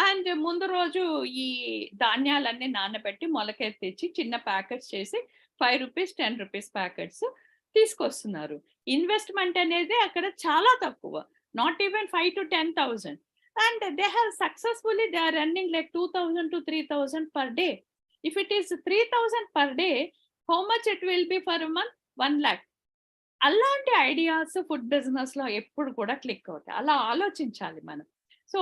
C: అండ్ ముందు రోజు ఈ ధాన్యాలన్నీ నానబెట్టి మొలకెత్తిచ్చి చిన్న ప్యాకెట్స్ చేసి 5 రూపీస్ 10 రూపీస్ ప్యాకెట్స్ తీసుకొస్తున్నారు. ఇన్వెస్ట్మెంట్ అనేది అక్కడ చాలా తక్కువ, not even 5 to 10,000. And they have successfully, they are running like 2,000 to 3,000 per day. If it is 3,000 per day, how much it will be for a month? 1 lakh. అలాంటి ideas food business లో ఎప్పుడు కూడా click అవుతాయి. అలా ఆలోచించాలి మనం. So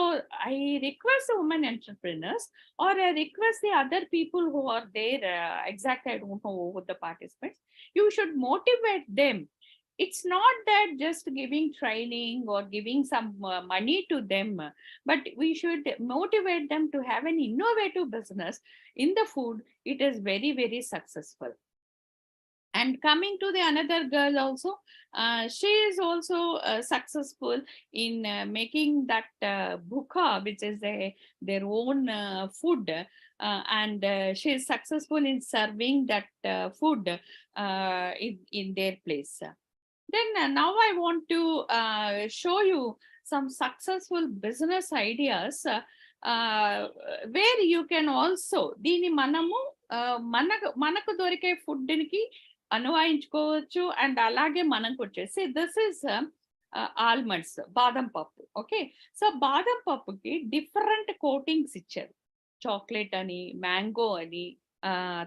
C: I request women entrepreneurs or I request the other people who are there, exact I don't know with the participants, you should motivate them. It's not that just giving training or giving some money to them, but we should motivate them to have an innovative business in the food. It is very, very successful. And coming to the another girl also, she is also successful in making that bukha, which is their own food, and she is successful in serving that food in their place. Then now I want to show you some successful business ideas where you can also దీని మనము మనకు దొరికే food కి అనువయించుకోవచ్చు. And అలాగే మనకు వచ్చేసి this is almonds, బాదం పప్పు. ఓకే, సో బాదం పప్పుకి డిఫరెంట్ కోటింగ్స్ ఇచ్చారు. చాక్లెట్ అని, మ్యాంగో అని,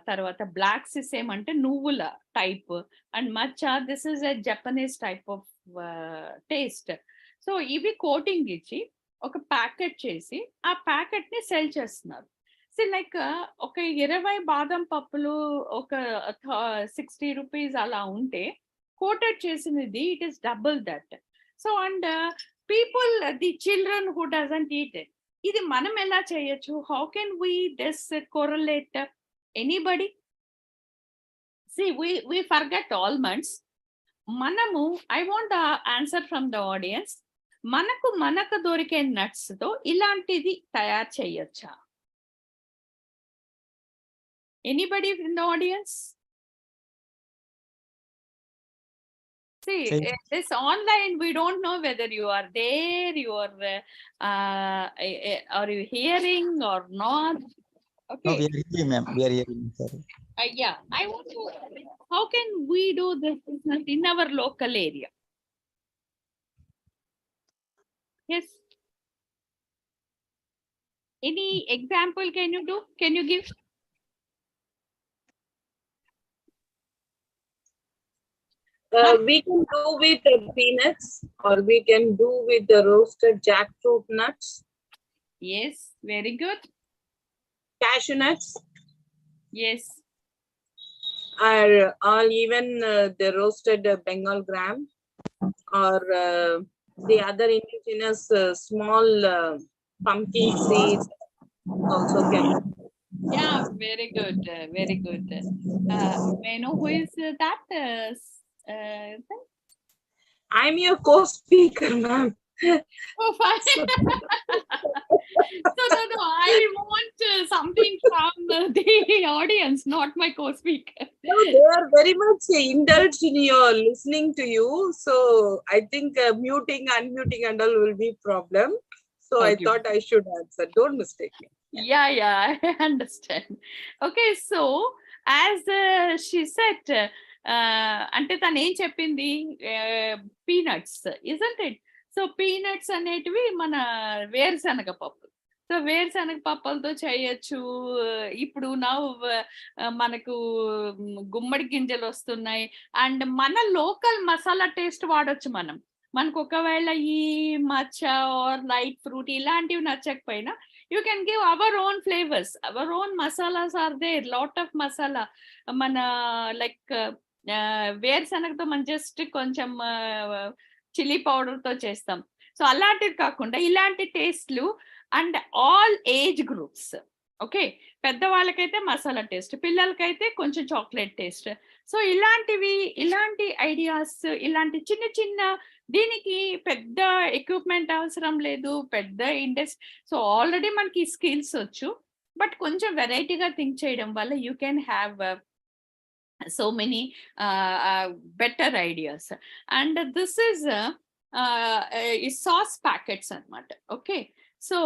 C: తర్వాత బ్లాక్ సిసేమ్ అంటే నువ్వుల type, and Maccha this is a Japanese type of taste. So ఇవి కోటింగ్ ఇచ్చి ఒక ప్యాకెట్ చేసి ఆ ప్యాకెట్ ని సెల్ చేస్తున్నారు. సో లైక్ ఒక 20 బాదం పప్పులు ఒక 60 రూపీస్ అలా ఉంటే కోటెడ్ చేసినది it is double that. So and people, the children who doesn't eat it, ఇది మనం ఎలా చేయొచ్చు? How can we this correlate? Anybody? See, we forget almonds. Manamu, I want the answer from the audience. మనకు దొరికే nuts తో ఇలాంటిది తయారు చేయొచ్చా? Anybody in the audience? See, this online, we don't know whether you are there, you are you hearing or not? Okay.
I: No, we are hearing, ma'am. We are hearing. Sorry.
C: Yeah, I want to. How can we do this business in our local area? Yes. Any example can you do? Can you give?
J: We can do with the peanuts, or we can do with the roasted jackfruit nuts.
C: Yes, very good.
J: Cashew nuts.
C: Yes.
J: Or even the roasted Bengal gram, or the other indigenous small pumpkin seeds also can.
C: Yeah, very good, very good. May I know who is that?
J: I'm your co-speaker, ma'am.
C: Oh, fine. No, I want something from the audience, not my co-speaker.
J: No, they are very much indulged in your listening to you. So I think muting, unmuting and all will be problem. So
C: Okay.
J: I thought I should answer. Don't mistake me.
C: Yeah, I understand. Okay, so as she said, అంటే తను ఏం చెప్పింది, peanuts, isn't it? So peanuts అనేటివి మన వేరుశనగ పప్పు. So వేరుశనగ పప్పులతో చేయొచ్చు. ఇప్పుడు మనకు గుమ్మడి గింజలు వస్తున్నాయి. అండ్ మన లోకల్ మసాలా టేస్ట్ వాడొచ్చు మనం. మనకు ఒకవేళ ఈ మచ్చ ఆర్ లైట్ ఫ్రూట్ ఇలాంటివి నచ్చకపోయినా you can give our own flavors, our own masalas are there, lot of masala. మన లైక్ వేరుశనగతో మనం జస్ట్ కొంచెం చిల్లీ పౌడర్ తో చేస్తాం. సో అలాంటివి కాకుండా ఇలాంటి టేస్ట్లు and all age groups. Okay, పెద్దవాళ్ళకైతే మసాలా టేస్ట్, పిల్లలకైతే కొంచెం చాక్లెట్ టేస్ట్. సో ఇలాంటి ఐడియాస్, ఇలాంటి చిన్న చిన్న, దీనికి పెద్ద ఎక్విప్మెంట్ అవసరం లేదు, పెద్ద ఇండస్ట్రీ. సో ఆల్రెడీ మనకి స్కిల్స్ వచ్చు, బట్ కొంచెం వెరైటీగా థింక్ చేయడం వల్ల you can have so many better ideas. And this is sauce packets anamata. Okay, so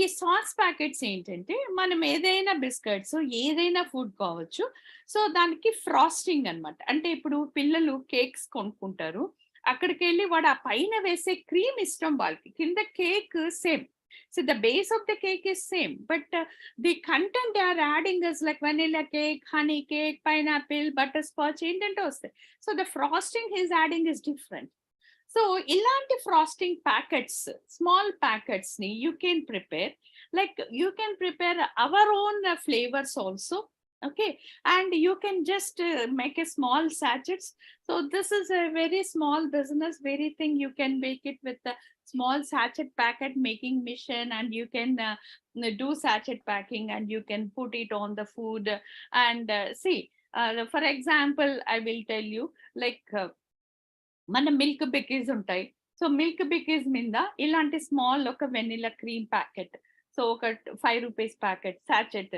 C: ఈ సాస్ ప్యాకెట్స్ ఏంటంటే మనం ఏదైనా బిస్కెట్స్ ఏదైనా ఫుడ్ కావచ్చు, సో దానికి ఫ్రాస్టింగ్ అన్నమాట. అంటే ఇప్పుడు పిల్లలు కేక్స్ కొనుక్కుంటారు, అక్కడికి వెళ్ళి వాడు ఆ పైన వేసే క్రీమ్ ఇష్టం వాళ్ళకి, కింద cake same. So the base of the cake is same, but the content they are adding is like vanilla cake, honey cake, pineapple, butterscotch, ఏంటంటే వస్తాయి. So the frosting he's adding is different. So ఇలాంటి frosting packets, small packets ni you can prepare, like you can prepare our own flavors also. Okay, and you can just make a small sachets. So this is a very small business, very thing you can make it with the small sachet packet making mission, and you can do sachet packing and you can put it on the food. And see, for example, I will tell you, like మన milk Bikis ఉంటాయి. So milk Bikis మీద ఇలాంటి small ఒక vanilla cream packet, so ఒక 5 rupees packet sachet,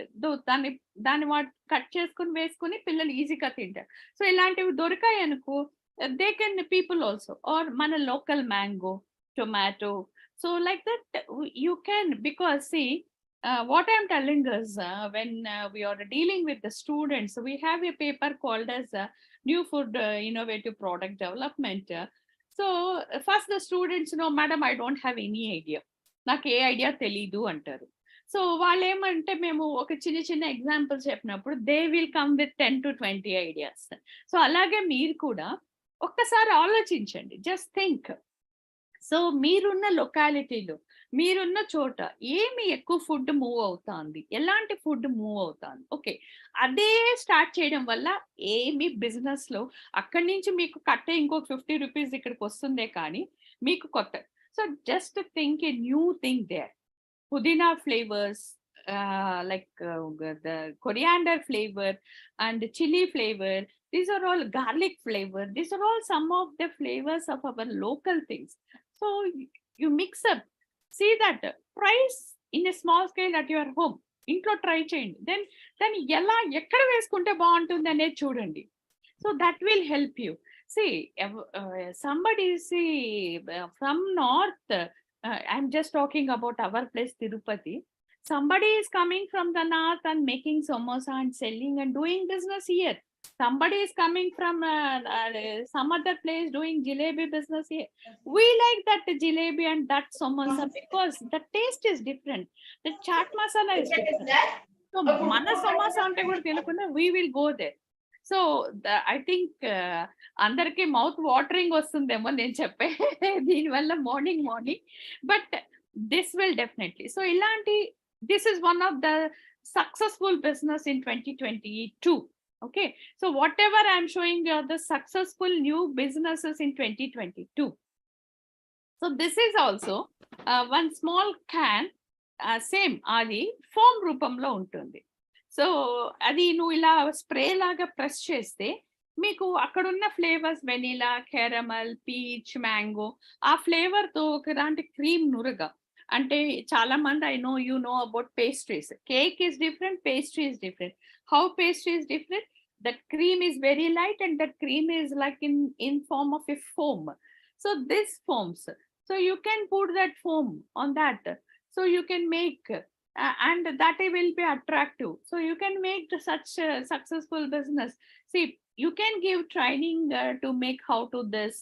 C: దాన్ని cut చేసుకుని వేసుకుని పిల్లలు ఈజీగా తింటారు. సో ఇలాంటివి దొరికాయి అనుకో, they can people also, or మన local mango, tomato. So like that you can, because see what I'm telling is when we are dealing with the students, we have a paper called as New Food Innovative Product Development. So first the students know, madam, I don't have any idea, నాకు ఏ idea తెలీదు అంటారు. So వాళ్ళు ఏమంటే మేము ఒక చిన్న చిన్న examples చెప్పినప్పుడు they will come with 10 to 20 ideas. So అలాగే మీరు కూడా ఒక్కసారి ఆలోచించండి, జస్ట్ థింక్. సో మీరున్న లొకాలిటీలో, మీరున్న చోట ఏమి ఎక్కువ ఫుడ్ మూవ్ అవుతుంది, ఎలాంటి ఫుడ్ మూవ్ అవుతుంది, ఓకే, అదే స్టార్ట్ చేయడం వల్ల ఏమి బిజినెస్ లో అక్కడి నుంచి మీకు కట్టే ఇంకొక 50 రూపీస్ ఇక్కడికి వస్తుందే కానీ మీకు కొత్త. So just think a new thing there. పుదీనా flavours, like the coriander flavor and chili flavor, these are all garlic flavor, these are all some of the flavors of our local things. So you mix up, see that price in a small scale at your home, ఇంట్లో try చేయండి, then ఎలా ఎక్కడ వేసుకుంటే బాగుంటుంది అనేది చూడండి. So that will help you. See, somebody see from north, I'm just talking about our place Tirupati. Somebody is coming from the north and making samosa and selling and doing business here. Somebody is coming from some other place doing jalebi business here. We like that jalebi and that samosa because the taste is different, the chaat masala is different. So mana samosa ante kuda telukunda we will go there. So I think అందరికి mouth watering వస్తుందేమో నేను చెప్పే దీనివల్ల morning, but this will definitely. So ఇలాంటి, this is one of the successful business in 2022. Okay, so whatever I'm showing you are the successful new businesses in 2022. So this is also one small can, same అది foam రూపంలో ఉంటుంది. So అది నువ్వు ఇలా spray లాగా press చేస్తే మీకు అక్కడున్న flavours vanilla, caramel, peach, mango, ఆ ఫ్లేవర్ తో ఒకలాంటి క్రీమ్ నురగ. అంటే చాలా మంది, I know you know about pastries. Cake is different, pastry is different. How pastry is different? That cream is very light and that cream is like in form of a foam. So this foams. So you can put that foam on that. So you can make, and that will be attractive. So you can make such successful business. See, you can give training to make how to this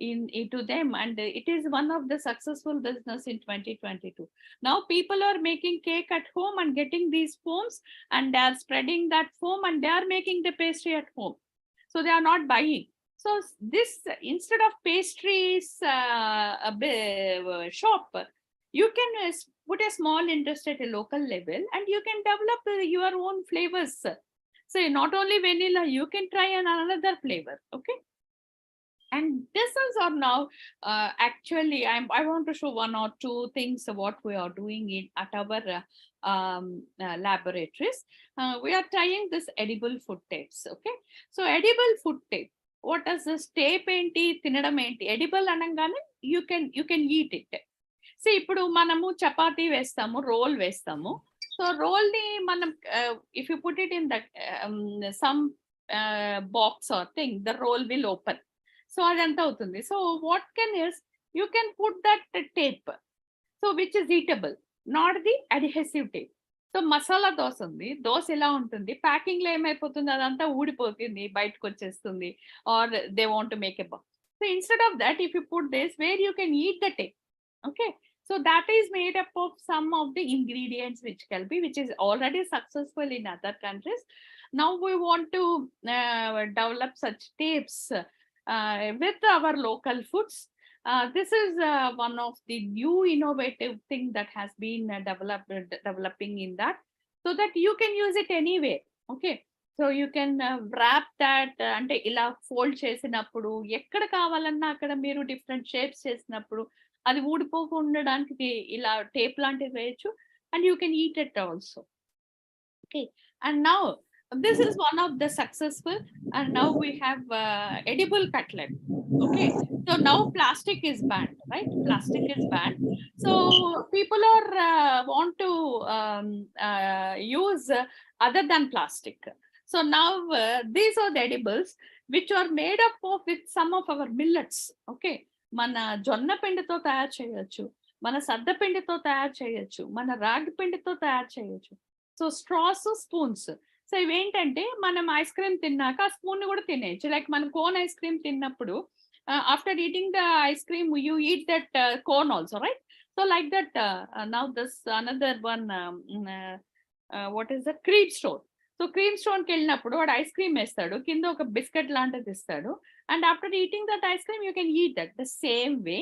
C: into them, and it is one of the successful business in 2022. Now people are making cake at home and getting these foams and they are spreading that foam and they are making the pastry at home. So they are not buying. So this, instead of pastries shop, you can put a small interest at a local level and you can develop your own flavors. So not only vanilla, you can try another flavor. Okay, and this is or now actually I want to show one or two things what we are doing at our laboratories. We are trying this edible food tapes. Okay, so edible food tape, what does this tape enti tinadam enti? Edible anangane you can eat it. See, ఇప్పుడు మనము చపాతీ వేస్తాము, role వేస్తాము. So role ని మనం if you put it in the some box or thing, the roll will open. So adanta avutundi. So what can is, you can put that tape, so which is eatable, not the adhesive tape. So masala dosa ఉంది, దోశ ఎలా ఉంటుంది, packing లో ఏమైపోతుంది, అదంతా ఊడిపోతుంది, బయటకు వచ్చేస్తుంది, or they want to make a box. So instead of that, if you put this where you can eat the tape, okay, so that is made up of some of the ingredients which can be, which is already successful in other countries. Now we want to develop such tapes with our local foods. This is one of the new innovative thing that has been developing in that, so that you can use it anywhere. Okay, so you can wrap that ante ila fold chesinappudu ekkada kavalanna akada meeru different shapes chesinappudu adi ఊడిపోకుండాడానికి ఇలా tape లాంటిది వేయచ్చు, and you can eat it also. Okay, and now this is one of the successful, and now we have edible cutlet. Okay, so now plastic is banned, right? Plastic is banned, so people are want to use other than plastic. So now these are the edibles which are made up of with some of our millets. Okay, మన జొన్న పిండితో తయారు చేయొచ్చు, మన సద్ద పిండితో తయారు చేయొచ్చు, మన రాగి పిండితో తయారు చేయొచ్చు. సో స్ట్రాస్, స్పూన్స్, సో ఇవేంటంటే మనం ఐస్ క్రీమ్ తిన్నాక ఆ స్పూన్ కూడా తినేయచ్చు. లైక్ మనం కోన్ ఐస్ క్రీమ్ తిన్నప్పుడు after eating the ice cream you eat that cone also, right? So like that now this another one, what is the cream stone. So cream స్టోన్కి వెళ్ళినప్పుడు వాడు ice cream వేస్తాడు, కింద ఒక biscuit లాంటిది ఇస్తాడు, and after eating that ice cream you can eat that. The same way,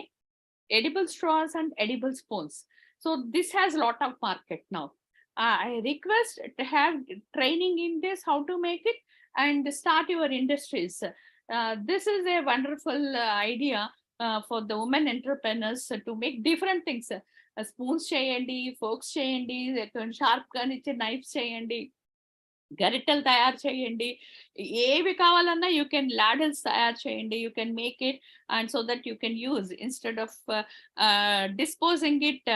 C: edible straws and edible spoons. So this has a lot of market now. I request to have training in this, how to make it, and start your industries. This is a wonderful idea for the women entrepreneurs to make different things. Spoons cheyandi, forks cheyandi, sharp ga niche knives cheyandi, గరిటెలు తయారు చేయండి, ఏవి కావాలన్నా you can లాడల్స్ తయారు చేయండి, you can make it, and so that you can use instead of disposing it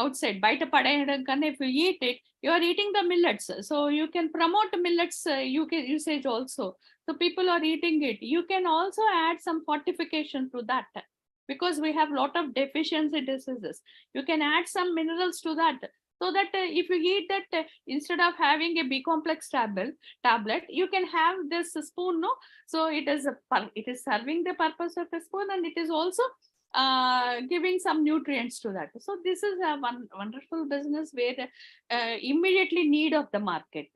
C: outside, బయట పడేయడం కన్నా if you eat it, you are eating the millets, so you can promote millets usage also, so people are eating it. You can also add some fortification to that, because we have lot of deficiency diseases. You can add some minerals to that, so that if you eat that, instead of having a B complex tablet, you can have this spoon, no? So it is serving the purpose of the spoon, and it is also giving some nutrients to that. So this is a wonderful business where immediately need of the market.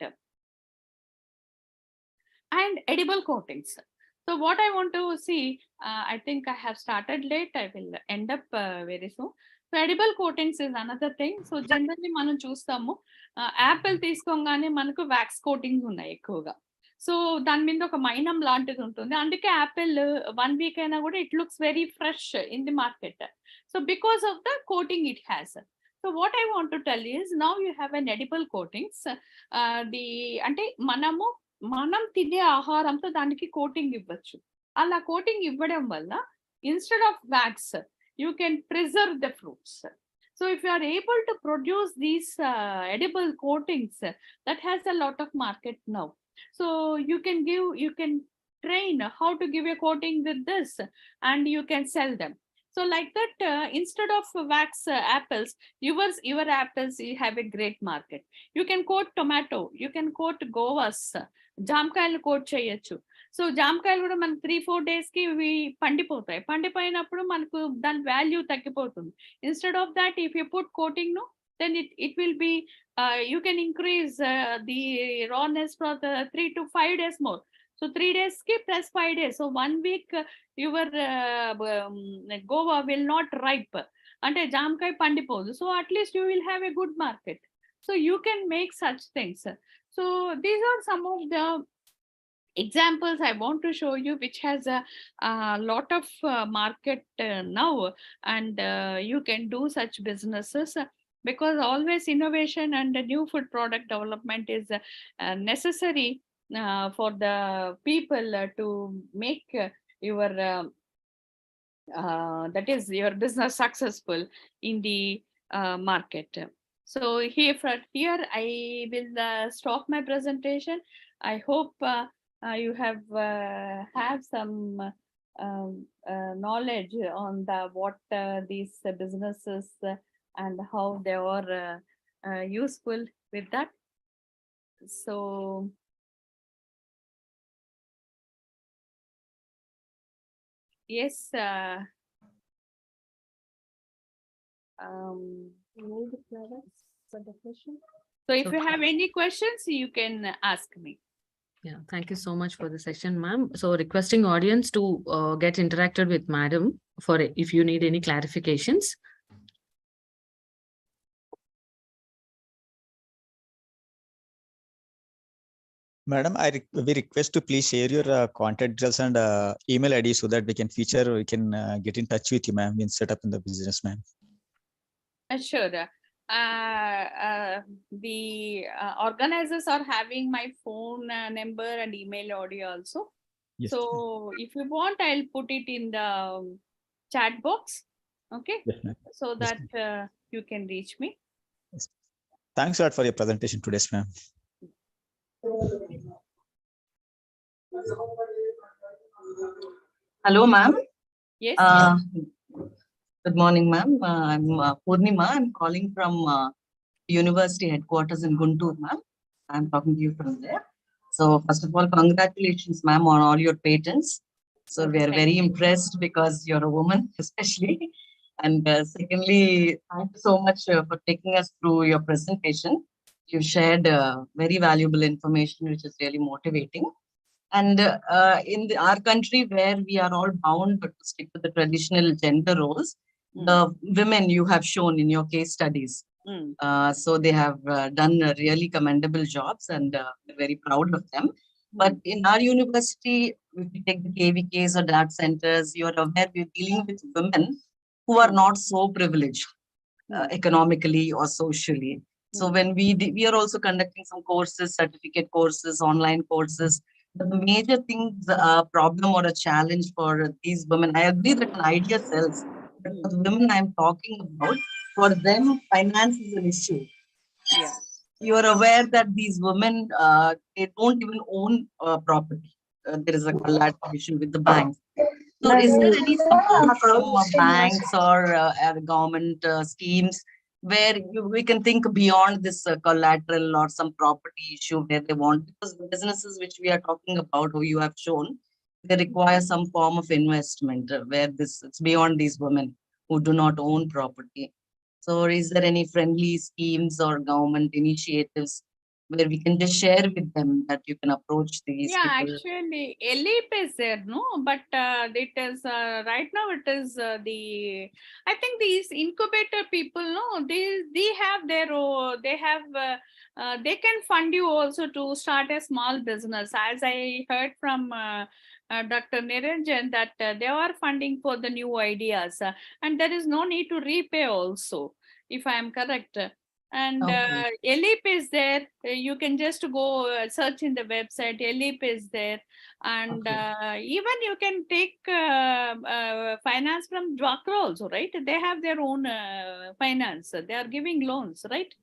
C: And edible coatings. So what I want to see, I think I have started late, I will end up very soon. So edible coatings is another thing. So generally మనం చూస్తాము, Apple తీసుకోగానే మనకు wax coatings ఉన్నాయి ఎక్కువగా. So దాని మీద ఒక మైనం లాంటిది ఉంటుంది, అందుకే యాపిల్ 1 week అయినా కూడా it looks very fresh in the market. So because of the quoting it has. So what I want to tell is, now you have an edible coatings. అంటే మనం తినే ఆహారంతో దానికి కోటింగ్ ఇవ్వచ్చు. అలా కోటింగ్ ఇవ్వడం వల్ల instead of wax you can preserve the fruits. So if you are able to produce these edible coatings, that has a lot of market now. So you can train how to give a coating with this, and you can sell them. So like that, instead of wax apples, your apples have a great market. You can coat tomato, you can coat govas, జామకాయలు coat చేయొచ్చు. So జామకాయలు కూడా మనకు 3-4 days కి ఇవి పండిపోతాయి. పండిపోయినప్పుడు మనకు దాని value తగ్గిపోతుంది. Instead of that, if you put coating ను, then it will be you can increase the rawness for the 3 to 5 days more. So 3 days ki plus 5 days, so 1 week your gova will not ripe, ante jamkai pandipodu, so at least you will have a good market. So you can make such things. So these are some of the examples I want to show you, which has a lot of market now, and you can do such businesses, because always innovation and new food product development is necessary for the people to make your that is your business successful in the market. So here I will stop my presentation. I hope you have some knowledge on the what these businesses and how they are useful with that. So yes, so if you have any questions, you can ask me.
K: Yeah, thank you so much for the session, ma'am. So requesting audience to get interacted with madam for if you need any clarifications.
I: Madam, we request to please share your contact details and email ID so that we can get in touch with you, ma'am, when set up in the business, ma'am.
C: Sure. The organizers are having my phone number and email ID also.
I: Yes.
C: So if you want, I'll put it in the chat box. Okay.
I: Yes, ma'am.
C: So
I: Yes,
C: that you can reach me.
I: Yes. Thanks a lot for your presentation today, ma'am.
L: Hello, ma'am.
C: Yes.
L: Good morning, ma'am. I'm Purnima. I'm calling from university headquarters in Guntur, ma'am. I'm talking to you from there. So first of all, congratulations, ma'am, on all your patents. So we are very impressed because you're a woman, especially. And secondly, thank you so much for taking us through your presentation. You shared very valuable information, which is really motivating. And in our country, where we are all bound to stick to the traditional gender roles, the women you have shown in your case studies. So they have done really commendable jobs, and we're very proud of them. But in our university, if you take the KVKs or data centers, you're aware we're dealing with women who are not so privileged economically or socially. So when we are also conducting some courses, certificate courses, online courses. The major things, problem or a challenge for these women, I agree that an idea sells, but for the women I'm talking about, for them, finance is an issue.
C: Yeah.
L: You are aware that these women, they don't even own property. There is a collateral issue with the banks. So is there any support from banks or government schemes where we can think beyond this collateral or some property issue where they want, because the businesses which we are talking about, who you have shown, they require some form of investment where it's beyond these women who do not own property. So is there any friendly schemes or government initiatives where we can just share with them that you can approach these people?
C: Actually, LEAP is there, no? But it is right now. It is I think these incubator people, no, they have their they can fund you also to start a small business. As I heard from Dr. Niranjan that they are funding for the new ideas, and there is no need to repay also, if I am correct. And LEAP is there. You can just go search in the website. LEAP is there. And even you can take finance from Dwakra also, right? They have their own finance. They are giving loans, right?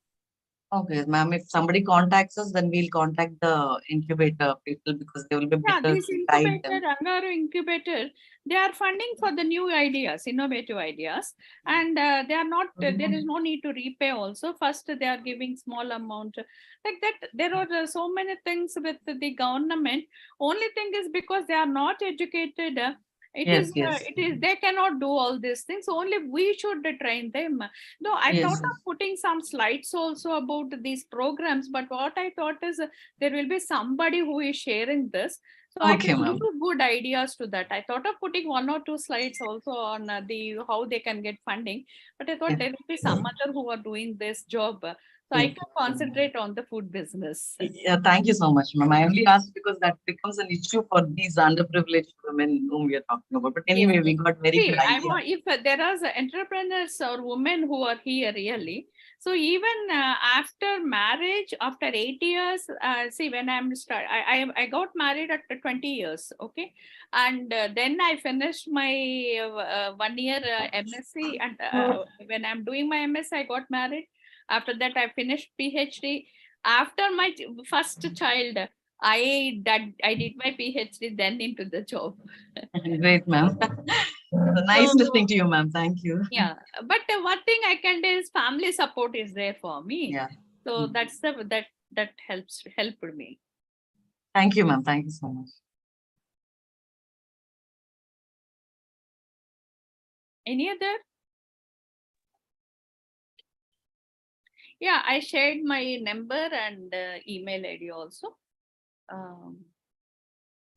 L: Okay, ma'am, if somebody contacts us, then we'll contact the incubator people because they will be better
C: This
L: to guide
C: incubator,
L: them.
C: ANGRAU incubator, they are funding for the new ideas, innovative ideas, and they are not. There is no need to repay. Also, first they are giving small amount like that. There are so many things with the government. Only thing is because they are not educated.
L: Yes.
C: It is they cannot do all these things. Only we should train them. Though I
L: Yes,
C: thought of putting some slides also about these programs, but what I thought is there will be somebody who is sharing this, so I
L: Okay,
C: can
L: ma'am.
C: give good ideas to that. I thought of putting 1 or 2 slides also on the how they can get funding, but I thought there will be some other who are doing this job, so I can concentrate on the food business.
L: Yeah, thank you so much, ma'am. I only asked because that becomes an issue for these underprivileged women whom we are talking about. But anyway, we got very good
C: I
L: idea.
C: want, if there are entrepreneurs or women who are here really, so even after marriage, after 8 years, see when I got married at 20 years, okay, and then I finished my 1 year MSc, and when I'm doing my MSc, I got married. After that, I finished PhD. After my first child, I did my PhD then into the job.
L: Great, ma'am. Nice
C: So,
L: listening to you, ma'am. Thank you.
C: yeah, but one thing I can do is family support is there for me.
L: Yeah.
C: So that's that helped me.
L: Thank you, ma'am. Thank you so much.
C: Any other? Yeah, I shared my number and email ID also.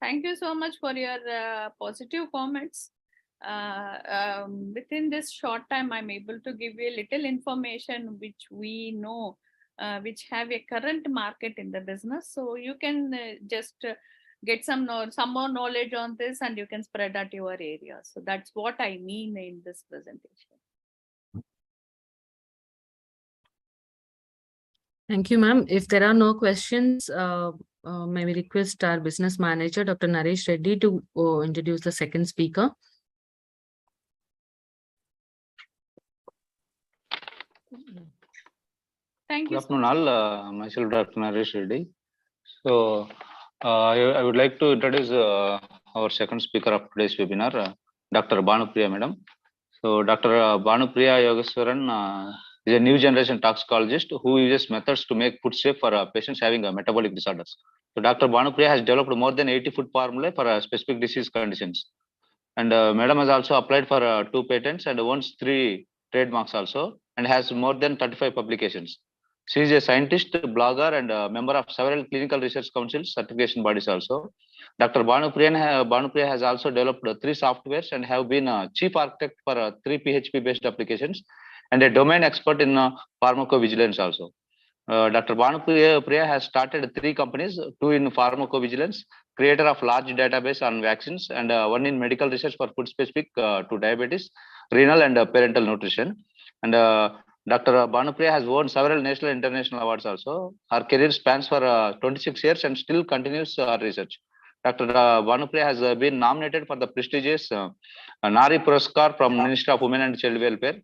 C: Thank you so much for your positive comments. Within this short time, I'm able to give you a little information which we know, which have a current market in the business. So you can just get some more knowledge on this, and you can spread at your area. So that's what I mean in this presentation.
K: Thank you, ma'am. If there are no questions, may we request our business manager, Dr. Naresh Reddy, to introduce the second speaker.
C: Thank
F: Good
C: you.
F: afternoon, all. Myself, Dr. Naresh Reddy. So, I would like to introduce our second speaker of today's webinar, Dr. Bhanupriya, madam. So, Dr. Bhanupriya Yogeswaran is a new generation toxicologist who uses methods to make food safe for patients having metabolic disorders. So, Dr. Bhanupriya has developed more than 80 food formulae for specific disease conditions. And madam has also applied for 2 patents and owns 3 trademarks also, and has more than 35 publications. She is a scientist, blogger, and a member of several clinical research councils, certification bodies also. Dr. Bhanupriya has also developed 3 softwares and have been a chief architect for 3 PHP-based applications and a domain expert in pharmacovigilance also. Dr. Bhanupriya has started 3 companies, 2 in pharmacovigilance, creator of large database on vaccines, and 1 in medical research for food specific to diabetes, renal, and parental nutrition. And Dr. Bhanupriya has won several national and international awards also. Her career spans for 26 years and still continues her research. Dr. Bhanupriya has been nominated for the prestigious Nari Puraskar from Ministry of Women and Child Welfare.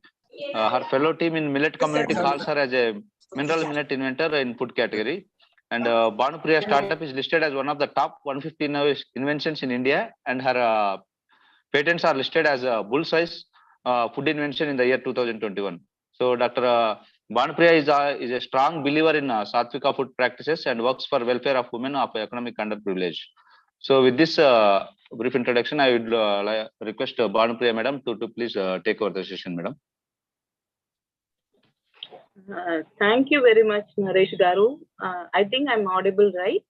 F: Her fellow team in millet community calls her as a mineral millet inventor in food category. And Bhanupriya startup is listed as one of the top 150 inventions in India, and her patents are listed as a bull-size food invention in the year 2021. So Dr. Bhanupriya is a strong believer in Satvika food practices and works for welfare of women of economic underprivilege. So with this brief introduction, I would request Bhanupriya madam to please take over the session, madam.
J: Thank you very much, Naresh Garu. I think I'm audible, right?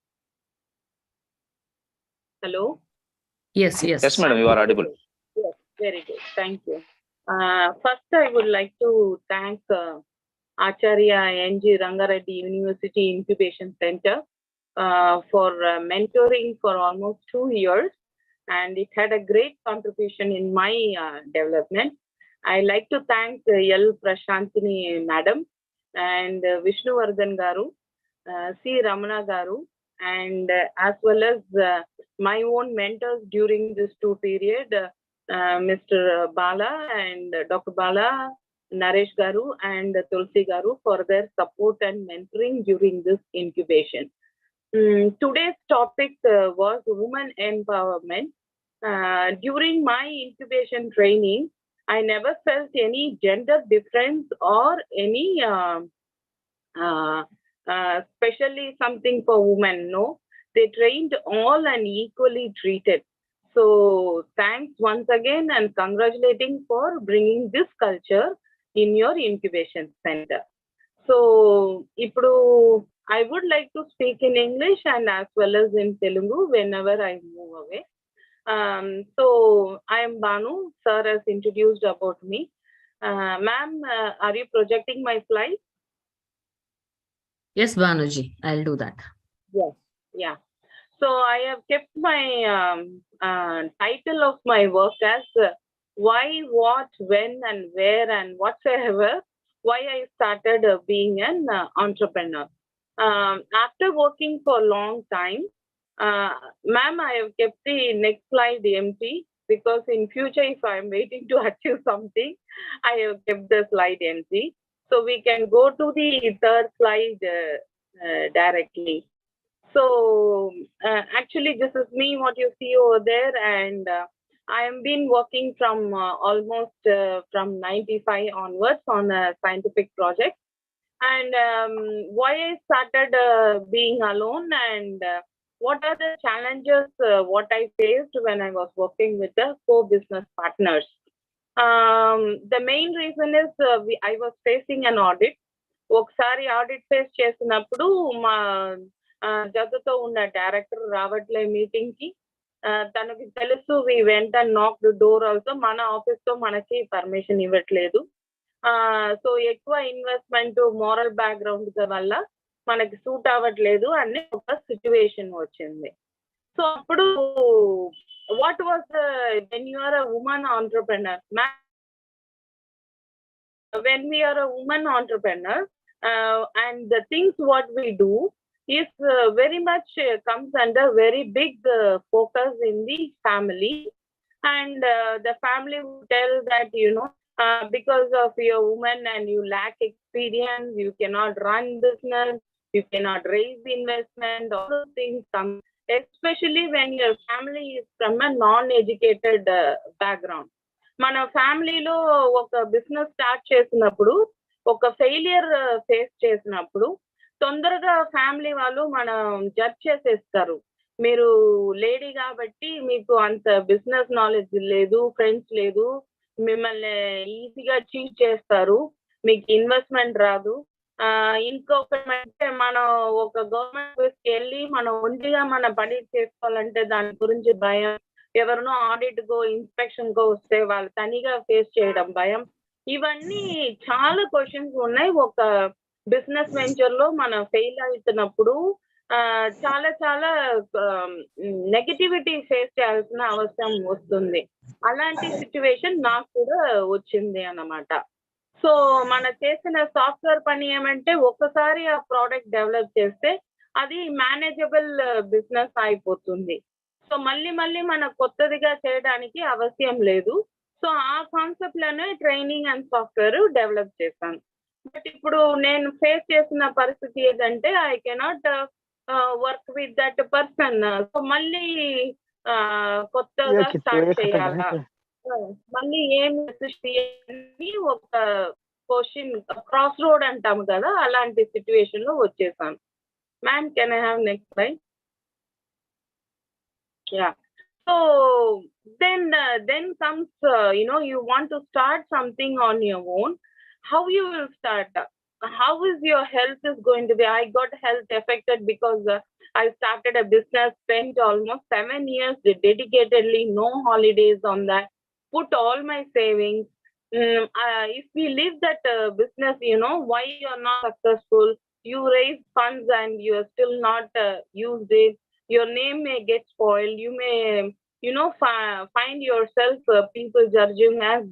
J: Hello?
K: Yes, yes.
F: Yes, madam, you are audible.
J: Yes, very good. Thank you. First, I would like to thank Acharya N.G. Rangareddy University Incubation Center for mentoring for almost 2 years, and it had a great contribution in my development. I like to thank L. Prashantini Madam and Vishnu Vardhan Garu, C. Ramana Garu, and as well as my own mentors during this 2 period, Mr. Bala and Dr. Bala, Naresh Garu, and Tulsi Garu for their support and mentoring during this incubation. Today's topic was women empowerment. During my incubation training, I never felt any gender difference or any especially something for women. No, they trained all and equally treated. So thanks once again and congratulating for bringing this culture in your incubation center. So I would like to speak in English and as well as in Telugu whenever I move away. So I am Banu. Sir has introduced about me. Ma'am, are you projecting my slide?
K: Yes, Banuji, I'll do that.
J: Yes. Yeah. So I have kept my title of my work as why, what, when, and where, and whatsoever, why I started being an entrepreneur. After working for a long time, ma'am, I have kept the next slide empty because in future, if I'm waiting to achieve something, I have kept the slide empty. So we can go to the third slide directly. So actually, this is me, what you see over there, and I have been working from almost from 95 onwards on a scientific project. And why I started being alone, and what are the challenges what I faced when I was working with the co-business partners. The main reason is I was facing an audit. ఒకసారి audit face చేసినప్పుడు మా జతతో ఉన్న director రావట్లే meeting కి, తనకి తెలుసు వి వెంట నాక్ డోర్ ఆల్సో, మన ఆఫీస్ తో మనకి పర్మిషన్ ఇవ్వట్లేదు. సో ఎక్కువ ఇన్వెస్ట్మెంట్ మోరల్ బ్యాక్గ్రౌండ్ వల్ల మనకి సూట్ అవ్వట్లేదు అనే ఒక సిచ్యువేషన్ వచ్చింది. సో అప్పుడు what was when you are a women entrepreneur, when we are a woman entrepreneur, and the things what we do is very much comes under very big focus in the family, and the family will tell that, you know, because of your woman and you lack experience, you cannot run business, you cannot raise investment, all those things come, especially when your family is from a non-educated background. మన ఫ్యామిలీలో ఒక business start చేసినప్పుడు, ఒక failure face చేసినప్పుడు తొందరగా family వాళ్ళు మనం judge చేసేస్తారు. మీరు లేడీ కాబట్టి మీకు అంత బిజినెస్ నాలెడ్జ్ లేదు, ఫ్రెండ్స్ లేదు, మిమ్మల్ని ఈజీగా చీట్ చేస్తారు, మీకు ఇన్వెస్ట్మెంట్ రాదు. ఇంకొకటి, మనం ఒక గవర్నమెంట్ ఆఫీస్కి వెళ్ళి మనం ఒంటిగా మన పని చేసుకోవాలంటే దాని గురించి భయం, ఎవరినో ఆడిట్ కో ఇన్స్పెక్షన్ కో వస్తే వాళ్ళు తనిగా ఫేస్ చేయడం భయం, ఇవన్నీ చాలా క్వశ్చన్స్ ఉన్నాయి. ఒక బిజినెస్ వెంచర్ లో మనం ఫెయిల్ అవుతున్నప్పుడు చాలా చాలా నెగటివిటీ ఫేస్ చేయాల్సిన అవసరం వస్తుంది. అలాంటి సిచ్యువేషన్ నాకు కూడా వచ్చింది అన్నమాట. సో మన చేసిన సాఫ్ట్వేర్ పని ఏమంటే, ఒక్కసారి ఆ ప్రోడక్ట్ డెవలప్ చేస్తే అది మేనేజబుల్ బిజినెస్ అయిపోతుంది. సో మళ్ళీ మళ్ళీ మన కొత్తదిగా చేయడానికి అవసరం లేదు. సో ఆ కాన్సెప్ట్ లోనే ట్రైనింగ్ అండ్ సాఫ్ట్వేర్ డెవలప్ చేశాను. బట్ ఇప్పుడు నేను ఫేస్ చేసిన పరిస్థితి ఏంటంటే, I cannot work with that person. So మళ్ళీ కొత్తగా స్టార్ట్ చేయాలా, మళ్ళీ ఏం ఒక క్వశ్చన్, క్రాస్ రోడ్ అంటాము కదా, అలాంటి సిచ్యువేషన్ లో వచ్చేసాను. Ma'am, can I have next slide? Yeah. So then comes, you know, you want to start something on your own. How you will start? How is your health is going to be? I got health affected because I started a business, spent almost 7 years dedicatedly, no holidays on that, put all my savings. If we leave that business, you know, why you are not successful? You raise funds and you are still not used it. Your name may get spoiled. You may, you know, find yourself people judging as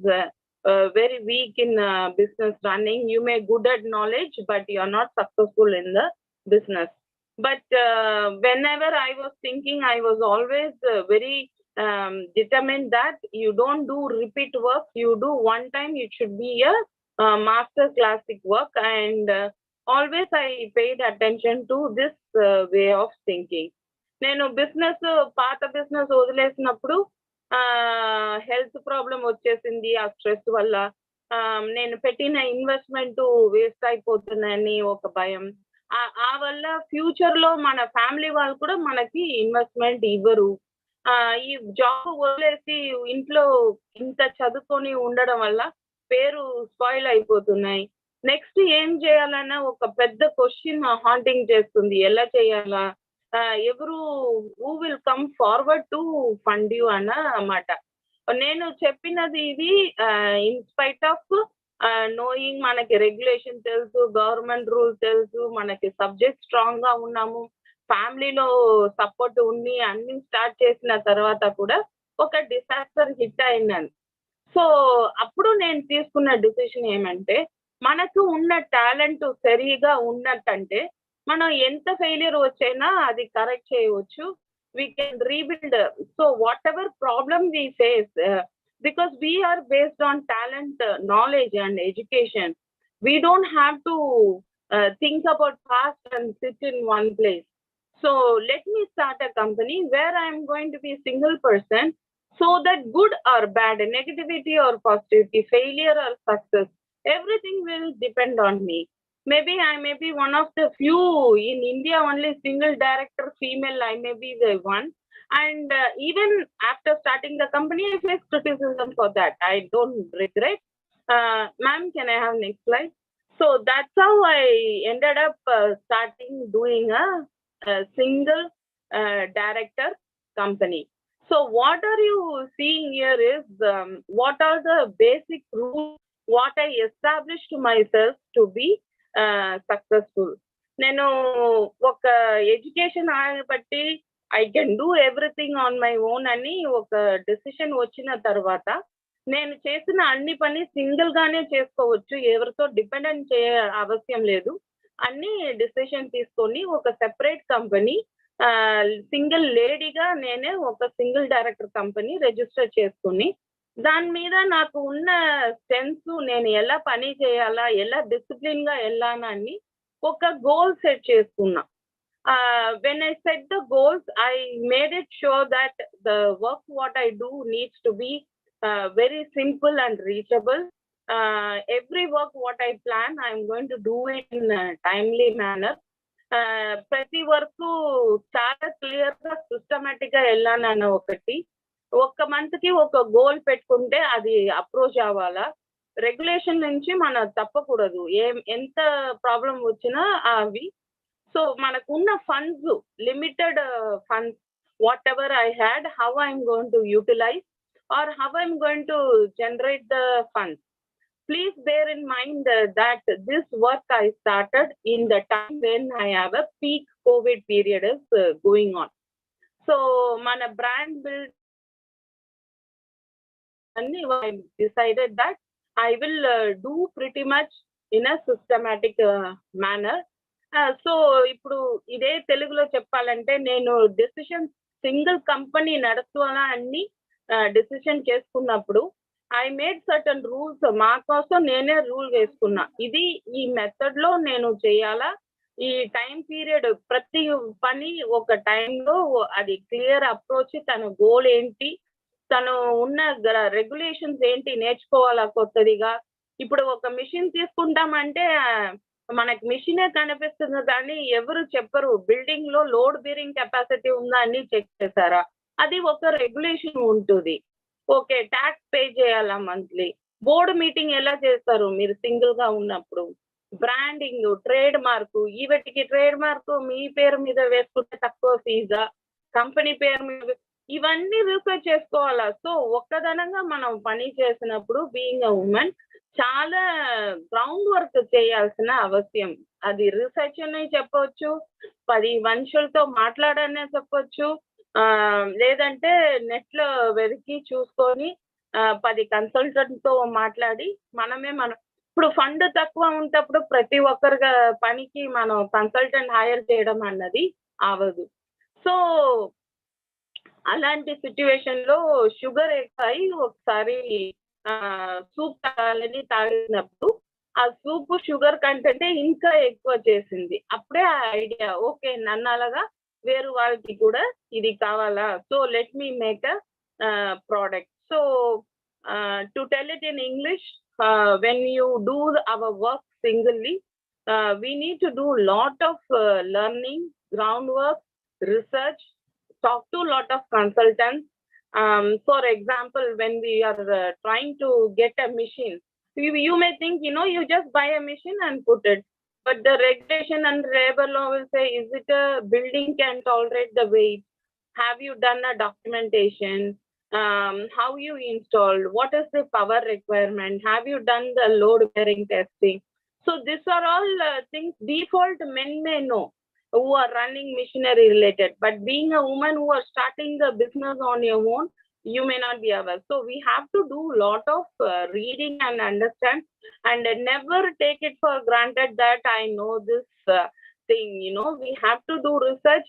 J: very weak in business running. You may good at knowledge, but you are not successful in the business. But whenever I was thinking, I was always very determined that you don't do repeat work. You do one time, it should be a master classic work. And always I paid attention to this way of thinking. నేను business, పాత business వదిలేసినప్పుడు health problem వచ్చేసింది. ఆ stress వల్ల నేను పెట్టిన investment waste అయిపోతున్నాయని ఒక భయం. ఆ వల్ల ఫ్యూచర్ లో మన ఫ్యామిలీ వాళ్ళు కూడా మనకి ఇన్వెస్ట్మెంట్ ఇవ్వరు. ఈ జాబ్ వదిలేసి ఇంట్లో ఇంత చదువుకొని ఉండడం వల్ల పేరు స్పాయిల్ అయిపోతున్నాయి. నెక్స్ట్ ఏం చేయాలన్న ఒక పెద్ద క్వశ్చన్ హాంటింగ్ చేస్తుంది. ఎలా చేయాలా, ఎవరు who will come forward to fund you అన్నమాట. నేను చెప్పినది ఇది ఇన్ స్పైట్ ఆఫ్ నోయింగ్, మనకి రెగ్యులేషన్ తెలుసు, గవర్నమెంట్ రూల్ తెలుసు, మనకి సబ్జెక్ట్ స్ట్రాంగ్ గా ఉన్నాము, ఫ్యామిలీలో సపోర్ట్ ఉండి అన్ని స్టార్ట్ చేసిన తర్వాత కూడా ఒక డిసాస్టర్ హిట్ అయిందని. సో అప్పుడు నేను తీసుకున్న డిసిషన్ ఏమంటే, మనకు ఉన్న టాలెంట్ సరిగా ఉన్నట్టంటే మనం ఎంత ఫెయిలియర్ వచ్చైనా అది కరెక్ట్ చేయవచ్చు. We can rebuild. So whatever problem we face, because we are based on talent, knowledge and education, we don't have to think about past and sit in one place. So let me start a company where I'm going to be a single person, so that good or bad, negativity or positivity, failure or success, everything will depend on me. Maybe I may be one of the few in India, only single director female, I may be the one. And even after starting the company, I face criticism for that. I don't regret. Ma'am, can I have next slide? So that's how I ended up starting doing a single director company. So what are you seeing here is what are the basic rules what I established myself to be successful. నేను ఒక education బట్టి I can do everything on my own అని ఒక decision వచ్చిన తర్వాత నేను చేసిన అన్ని పని సింగిల్ గానే చేసుకోవచ్చు, ఎవరితో డిపెండెంట్ చేయ అవసరం లేదు. అన్ని డిసిషన్ తీసుకొని ఒక సెపరేట్ కంపెనీ సింగిల్ లేడీగా నేనే ఒక సింగిల్ డైరెక్టర్ కంపెనీ రిజిస్టర్ చేసుకుని దాని మీద నాకు ఉన్న సెన్స్, నేను ఎలా పని చేయాలా, ఎలా డిసిప్లిన్ గా వెళ్ళాలని ఒక గోల్ సెట్ చేసుకున్నా. When I set the goals, I made it sure that the work what I do needs to be very simple and reachable. Every work what I plan, I'm going to do it in a timely manner. ప్రతి work చాలా clear గా systematic గా వెళ్ళానన్న ఒకటి. ఒక month కి ఒక goal పెట్టుకుంటే అది అప్రోచ్ అవ్వాలా. రెగ్యులేషన్ నుంచి మనం తప్పకూడదు, ఎంత ప్రాబ్లం వచ్చినా అవి. సో మనకున్న funds limited funds, whatever I had, how I'm going to utilize or how I'm going to generate the funds. Please bear in mind that this work I started in the time when I have a peak COVID period is going on. So, mana brand build, I decided that I will do pretty much in a systematic manner. So, ఇప్పుడు ఇదే తెలుగులో చెప్పాలంటే నేను decision single company నడుస్తున్నా అన్ని decision చేసుకున్నప్పుడు I made certain rules. మా కోసం నేనే రూల్ వేసుకున్నా, ఇది ఈ మెథడ్ లో నేను చేయాలా, ఈ టైం పీరియడ్ ప్రతి పని ఒక టైంలో అది క్లియర్ అప్రోచ్, తన గోల్ ఏంటి, తను ఉన్న రెగ్యులేషన్స్ ఏంటి నేర్చుకోవాలా కొత్తదిగా. ఇప్పుడు ఒక మిషన్ తీసుకుంటామంటే మనకి మిషనే కనిపిస్తుంది కానీ ఎవరు చెప్పరు బిల్డింగ్ లో లోడ్ బేరింగ్ కెపాసిటీ ఉందా అని చెక్ చేశారా, అది ఒక రెగ్యులేషన్ ఉంటుంది. ఓకే, ట్యాక్స్ పే చేయాలా మంత్లీ, బోర్డు మీటింగ్ ఎలా చేస్తారు మీరు సింగిల్ గా ఉన్నప్పుడు, బ్రాండింగ్, ట్రేడ్ మార్కు, వీటికి ట్రేడ్ మార్కు మీ పేరు మీద వేసుకుంటే తక్కువ ఫీజా, కంపెనీ పేరు మీద, ఇవన్నీ రీసెర్చ్ చేసుకోవాలా. సో ఒక్కదనంగా మనం పని చేసినప్పుడు బీయింగ్ అ ఉమెన్ చాలా గ్రౌండ్ వర్క్ చేయాల్సిన అవసరం. అది రీసెర్చ్ అని చెప్పవచ్చు, 10 మనుషులతో మాట్లాడనే చెప్పొచ్చు, లేదంటే నెట్ లో వెతికి చూసుకొని 10 కన్సల్టెంట్ తో మాట్లాడి మనమే ఇప్పుడు ఫండ్ తక్కువ ఉంటప్పుడు ప్రతి ఒక్కరిగా పనికి మనం కన్సల్టెంట్ హైర్ చేయడం అన్నది అవదు. సో అలాంటి సిచ్యువేషన్ లో షుగర్ ఎక్కువ ఒకసారి సూప్ తాగాలని తాగినప్పుడు ఆ సూప్ షుగర్ కంటెంట్ ఇంకా ఎక్కువ చేసింది. అప్పుడే ఆ ఐడియా, ఓకే నన్ను అలాగా వేరు వాళ్ళకి కూడా ఇది కావాలా, so let me make a product. So to tell it in English, when you do our work singly, we need to do lot of learning, groundwork, research, talk to lot of consultants. For example, when we are trying to get a machine, you may think, you just buy a machine and put it. But the regulation and labor law will say, is it a building can tolerate the weight? Have you done a documentation? How you installed? What is the power requirement? Have you done the load bearing testing? So these are all things default men may know who are running machinery related. But being a woman who are starting the business on your own, you may not be aware. So we have to do lot of reading and understand, and never take it for granted that I know this thing. We have to do research,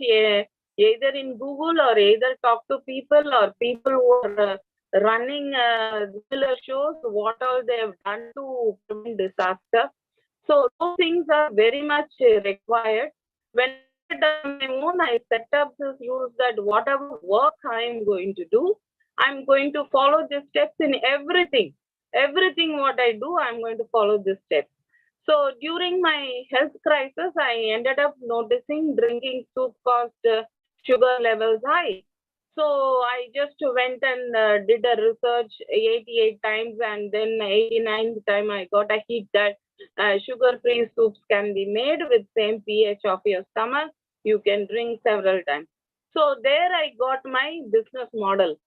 J: either in Google or either talk to people or people who are running similar shows, what all they have done to prevent disaster. So those things are very much required. When it on my own. I set up these rules that whatever work I am going to do, I'm going to follow the steps in everything. Everything what I do, I'm going to follow the steps. So during my health crisis, I ended up noticing drinking soup caused sugar levels high. So I just went and did a research 88 times, and then 89th time I got a hit that sugar-free soups can be made with same pH of your stomach. You can drink several times. So there I got my business model.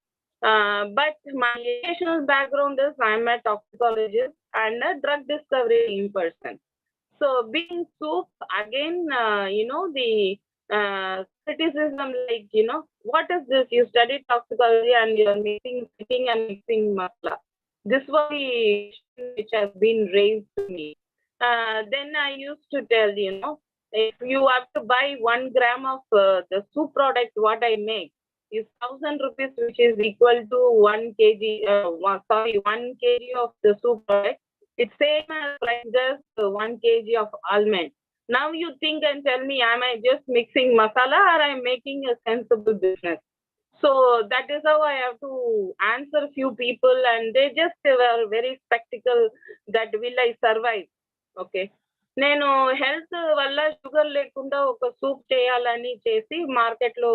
J: But my educational background is I'm a toxicologist and a drug discovery in person. So being soup, again, the criticism like, what is this? You studied toxicology and you're sitting and mixing masala. This was the issue which has been raised to me. Then I used to tell, if you have to buy 1 gram of the soup product, what I make is 1,000 rupees, which is equal to 1 kg, 1 kg of the soup product. It's same as like just 1 kg of almond. Now you think and tell me, am I just mixing masala or I'm making a sensible business? So that is how I have to answer few people, and they just were very skeptical that will I survive? Okay. నేను health వల్ల sugar లేకుండా ఒక soup చేయాలని చేసి మార్కెట్లో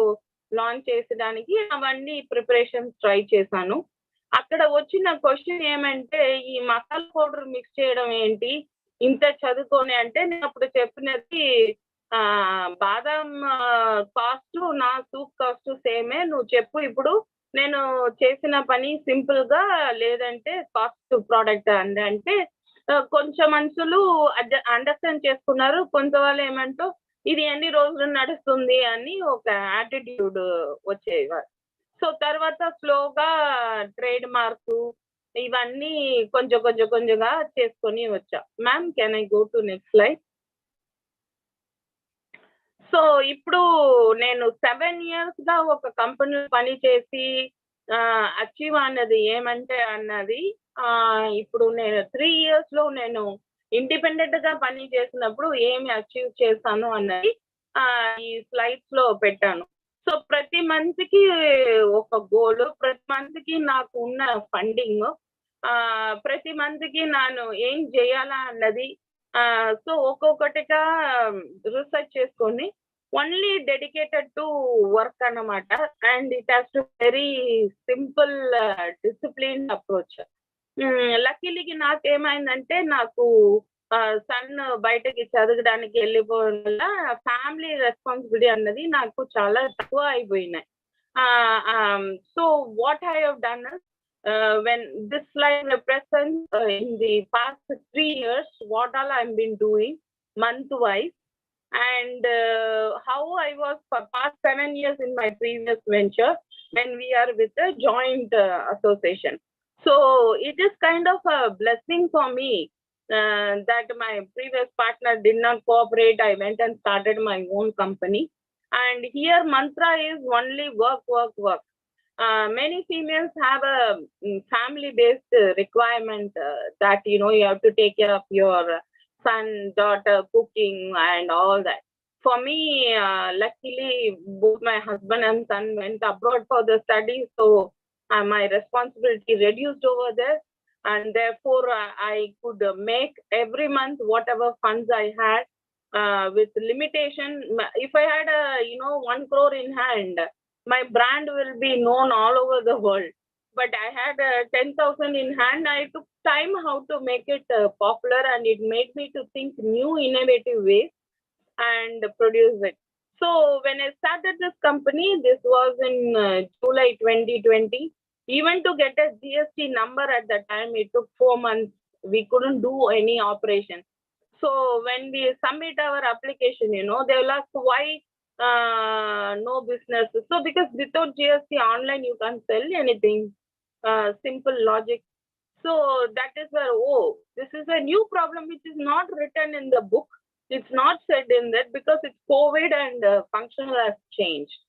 J: launch చేసడానికి అవన్నీ preparations try చేశాను. అక్కడ వచ్చిన క్వశ్చన్ ఏమంటే, ఈ మసాలా పౌడర్ మిక్స్ చేయడం ఏంటి ఇంత చదువుకొని అంటే, నేను అప్పుడు చెప్పినది బాదం కాస్ట్ నా సూప్ కాస్ట్ సేమే, నువ్వు చెప్పు ఇప్పుడు నేను చేసిన పని సింపుల్ గా లేదంటే కాస్ట్ ప్రోడక్ట్ అంటే కొంచెం మనుషులు అండర్స్టాండ్ చేసుకున్నారు, కొంత వాళ్ళు ఏమంటూ ఇది ఎన్ని రోజులు నడుస్తుంది అని ఒక యాటిట్యూడ్ వచ్చేవారు. సో తర్వాత స్లోగా ట్రేడ్ మార్కు ఇవన్నీ కొంచెంగా చేసుకొని వచ్చా. Ma'am, can I go to next slide? So ఇప్పుడు నేను 7 years గా ఒక కంపెనీలో పని చేసి అచీవ్ అన్నది ఏమంటే అన్నది, ఇప్పుడు నేను 3 years లో నేను ఇండిపెండెంట్ గా పని చేసినప్పుడు ఏమి అచీవ్ చేశాను అన్నది ఈ స్లైడ్స్ లో పెట్టాను. సో ప్రతి మంత్ కి ఒక గోల్, ప్రతి మంత్ కి నాకు ఉన్న ఫండింగ్, ప్రతి మంత్ కి నేను ఏం చేయాలా అన్నది, సో ఒక్కొక్కటిగా రీసెర్చ్ చేసుకొని ఓన్లీ డెడికేటెడ్ టు వర్క్ అన్నమాట. And it has to very simple discipline approach. లక్కీలీకి నాకేమైందంటే, నాకు సన్ బయటకి చదవడానికి వెళ్ళిపోవడం వల్ల ఫ్యామిలీ రెస్పాన్సిబిలిటీ అన్నది నాకు చాలా తక్కువ అయిపోయినాయి. So what I have done when this slide represents in the past 3 years what all I've been doing month wise, and how I was for past 7 years in my previous venture when we are with a joint association. So it is kind of a blessing for me that my previous partner did not cooperate. I went and started my own company, and here mantra is only work, work, work. Many females have a family-based requirement that you have to take care of your son, daughter, cooking, and all that. For me, luckily, both my husband and son went abroad for the study, so my responsibility reduced over there, and therefore I could make every month whatever funds I had with limitation. If I had 1 crore in hand, my brand will be known all over the world. But I had 10,000 in hand. I took time how to make it popular, and it made me to think new innovative ways and produce it. So when I started this company, this was in July 2020. Even to get a GST number at that time, it took 4 months. We couldn't do any operation. So when we submit our application, they will ask why no business. So because without GST online you can't sell anything. Simple logic. So that is where, this is a new problem which is not written in the book. It's not said in that because it's COVID and functional has changed.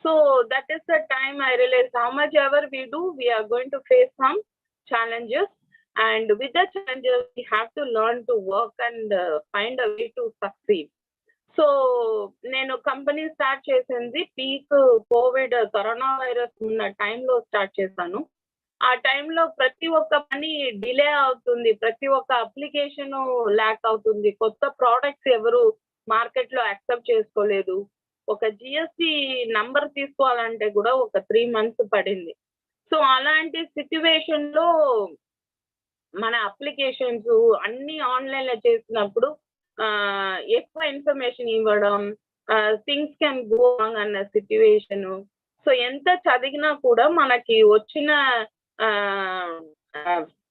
J: So that is the time I realized how much ever we do, we are going to face some challenges, and with the challenges we have to learn to work and find a way to succeed. So నేను company start చేసింది peak Covid corona virus ఉన్న టైంలో start చేశాను. ఆ టైంలో ప్రతి ఒక్క పని డిలే అవుతుంది, ప్రతి ఒక్క అప్లికేషన్ ల్యాక్ అవుతుంది, కొత్త ప్రోడక్ట్స్ ఎవరు మార్కెట్ లో యాక్సెప్ట్ చేసుకోలేదు. ఒక జిఎస్టి నంబర్ తీసుకోవాలంటే కూడా ఒక 3 months పడింది. సో అలాంటి సిచ్యువేషన్ లో మన అప్లికేషన్స్ అన్ని ఆన్లైన్ లో చేసినప్పుడు ఎక్కువ ఇన్ఫర్మేషన్ ఇవ్వడం, థింగ్స్ కెన్ గో రాంగ్ అన్న సిచ్యువేషన్. సో ఎంత చదివినా కూడా మనకి వచ్చిన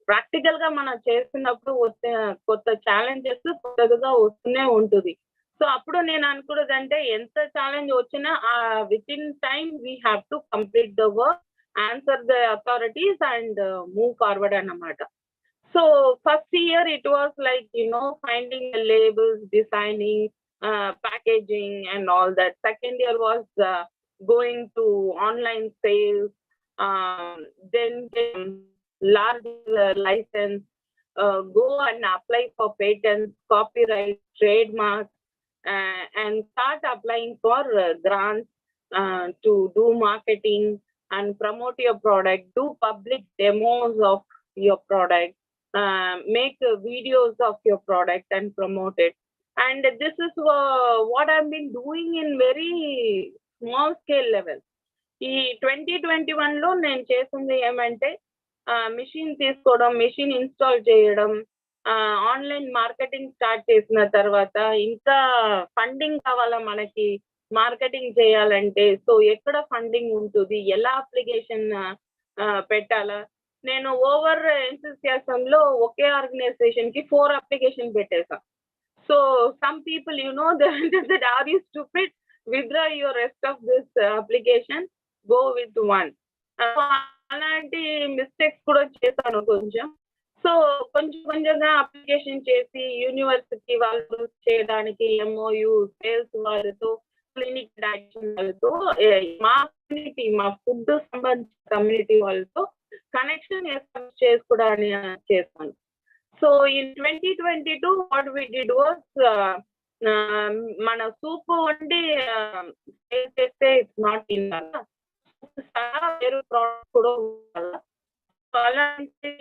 J: ప్రాక్టికల్ గా మనం చేస్తున్నప్పుడు వచ్చే కొత్త ఛాలెంజెస్ కొత్తగా వస్తూనే ఉంటుంది. సో అప్పుడు నేను అనుకున్నదంటే ఎంత ఛాలెంజ్ వచ్చినా with in time we have to complete the work, answer the authorities and move forward అన్నమాట. So first year it was like, finding the labels, designing, packaging and all that. Second year was going to online sales, then large license, go and apply for patents, copyright, trademarks, and start applying for grants to do marketing and promote your product, do public demos of your product, make videos of your product and promote it. And this is what I've been doing in very small scale level. ఈ 2021 లో నేను చేసింది ఏమంటే machine తీసుకోవడం, machine install చేయడం, online marketing start చేసిన తర్వాత ఇంకా ఫండింగ్ కావాలా మనకి మార్కెటింగ్ చేయాలంటే, సో ఎక్కడ ఫండింగ్ ఉంటుంది, ఎలా అప్లికేషన్ పెట్టాలా. నేను ఓవర్ ఎంతూసియాజంలో ఒకే ఆర్గనైజేషన్ కి 4 అప్లికేషన్ పెట్టేసా. So some people are you stupid, withdraw your rest of this application, go with 1. అలాంటి మిస్టేక్స్ కూడా చేశాను కొంచెం. సో కొంచెంగా అప్లికేషన్ చేసి యూనివర్సిటీ వాళ్ళు చేయడానికి ఎంఓయు, సేల్స్ వాళ్ళతో, క్లినిక్ డైరెక్షన్ వాళ్ళతో, మా కమ్యూనిటీ, మా ఫుడ్ సంబంధించిన కమ్యూనిటీ వాళ్ళతో కనెక్షన్ ఎస్టాబ్లిష్ చేసుకోవడానికి చేశాను. So in 2022 what we did was, మన సూప్ వండి సేల్ చేస్తే ఇట్స్ నాట్ ఇన్ కదా, వేరే ప్రోడక్ట్ కూడా ఉండాలి. అలాంటి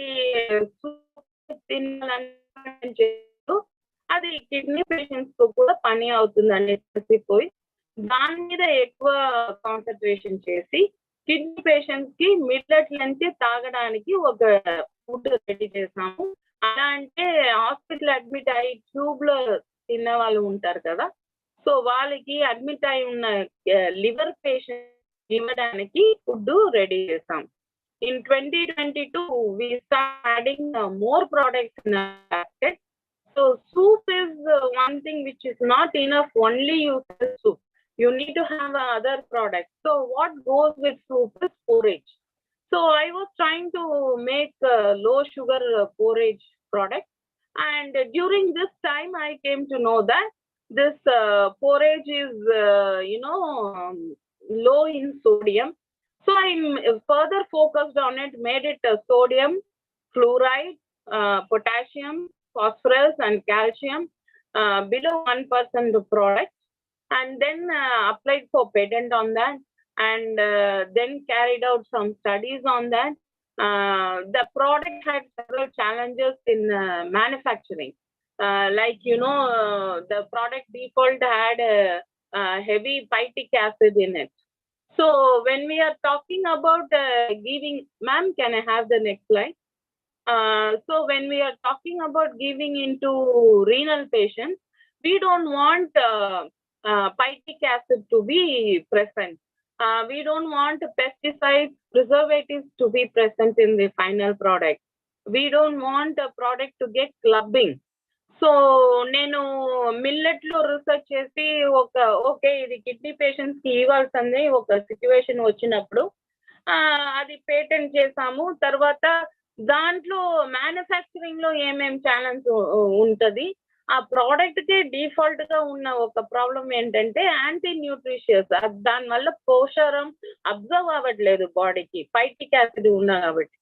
J: సూప్ తినాలని చేస్తూ అది కిడ్నీ పేషెంట్స్ తో కూడా పని అవుతుంది అని తెలిసిపోయి దాని మీద ఎక్కువ కాన్సన్ట్రేషన్ చేసి కిడ్నీ పేషెంట్స్ కి మిల్లెట్ నుంచి తాగడానికి ఒక ఫుడ్ రెడీ చేసాము. అలా అంటే హాస్పిటల్ అడ్మిట్ అయ్యి ట్యూబ్ లో తిన్న వాళ్ళు ఉంటారు కదా, సో వాళ్ళకి అడ్మిట్ అయి ఉన్న లివర్ పేషెంట్ ఇవ్వడానికి ఫుడ్ రెడీ చేసాం. In 2022, we start adding more products in our basket. So soup is one thing which is not enough. Only you sell soup. You need to have other products. So what goes with soup is porridge. So I was trying to make low sugar porridge product. And during this time, I came to know that this porridge is, low in sodium. So I further focused on it, made it sodium, fluoride, potassium, phosphorus and calcium below 1% of product, and then applied for patent on that, and then carried out some studies on that. The product had several challenges in manufacturing, like the product default had heavy phytic acid in it. So when we are talking about giving, ma'am, can I have the next slide? So when we are talking about giving into renal patients, we don't want phytic acid to be present. We don't want pesticides, preservatives to be present in the final product. We don't want a product to get clubbing. So నేను millet లో research చేసి okay ఇది kidney patients కి ఇవ్వాల్సింది ఒక situation వచ్చినప్పుడు అది patent చేసాము. తర్వాత దాంట్లో మ్యానుఫ్యాక్చరింగ్ లో ఏమేం ఛాలెంజ్ ఉంటది, ఆ ప్రోడక్ట్ కి డిఫాల్ట్ గా ఉన్న ఒక ప్రాబ్లం ఏంటంటే యాంటీ న్యూట్రిషియస్, దాని వల్ల పోషకం అబ్జర్వ్ అవ్వట్లేదు బాడీకి, పైటిక్ యాసిడ్ ఉన్నా కాబట్టి.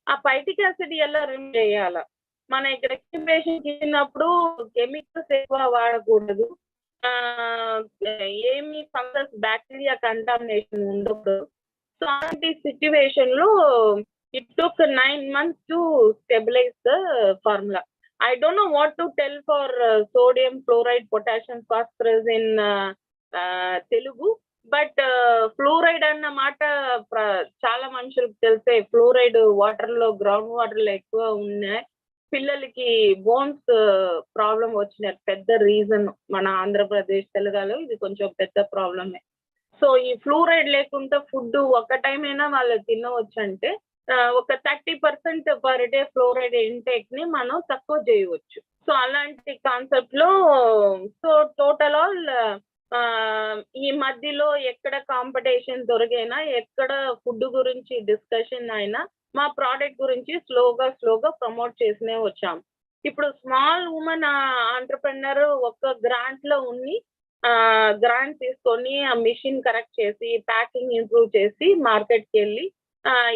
J: ఆ పైటిక్ యాసిడ్ ఎలా రిమూవ్ చేయాలా, మన ఇక్కడ పేషెంట్ ఇచ్చినప్పుడు కెమికల్స్ ఎక్కువ వాడకూడదు. ఏమి ఫంగస్ బ్యాక్టీరియా కంటామినేషన్ ఉండదు. సో అలాంటి సిచ్యువేషన్ లో it took 9 months to stabilize the formula. I don't know what to tell for sodium, fluoride, potassium, phosphorus in Telugu, but fluoride అన్న మాట చాలా మనుషులకు తెలిసే. ఫ్లోరైడ్ వాటర్ లో, గ్రౌండ్ వాటర్ లో ఎక్కువ ఉన్నాయి. పిల్లలకి బోన్స్ ప్రాబ్లం వచ్చిన పెద్ద రీజన్ మన ఆంధ్రప్రదేశ్, తెలంగాణలో ఇది కొంచెం పెద్ద ప్రాబ్లమే. సో ఈ ఫ్లూరైడ్ లేకుండా ఫుడ్ ఒక టైం అయినా వాళ్ళు తినవచ్చు అంటే ఒక 30% పర్ డే ఫ్లోరైడ్ ఇంటేక్ ని మనం తక్కువ చేయవచ్చు. సో అలాంటి కాన్సెప్ట్ లో సో టోటల్ ఆల్ ఈ మధ్యలో ఎక్కడ కాంపిటీషన్ దొరికైనా, ఎక్కడ ఫుడ్ గురించి డిస్కషన్ అయినా మా ప్రోడక్ట్ గురించి స్లోగా ప్రమోట్ చేసినే వచ్చాం. ఇప్పుడు స్మాల్ ఉమెన్ ఆంటర్ప్రెన్యూర్ ఒక గ్రాంట్ లో ఉన్ని గ్రాంట్ తీసుకొని ఆ మిషన్ కరెక్ట్ చేసి ప్యాకింగ్ ఇంప్రూవ్ చేసి మార్కెట్కి వెళ్ళి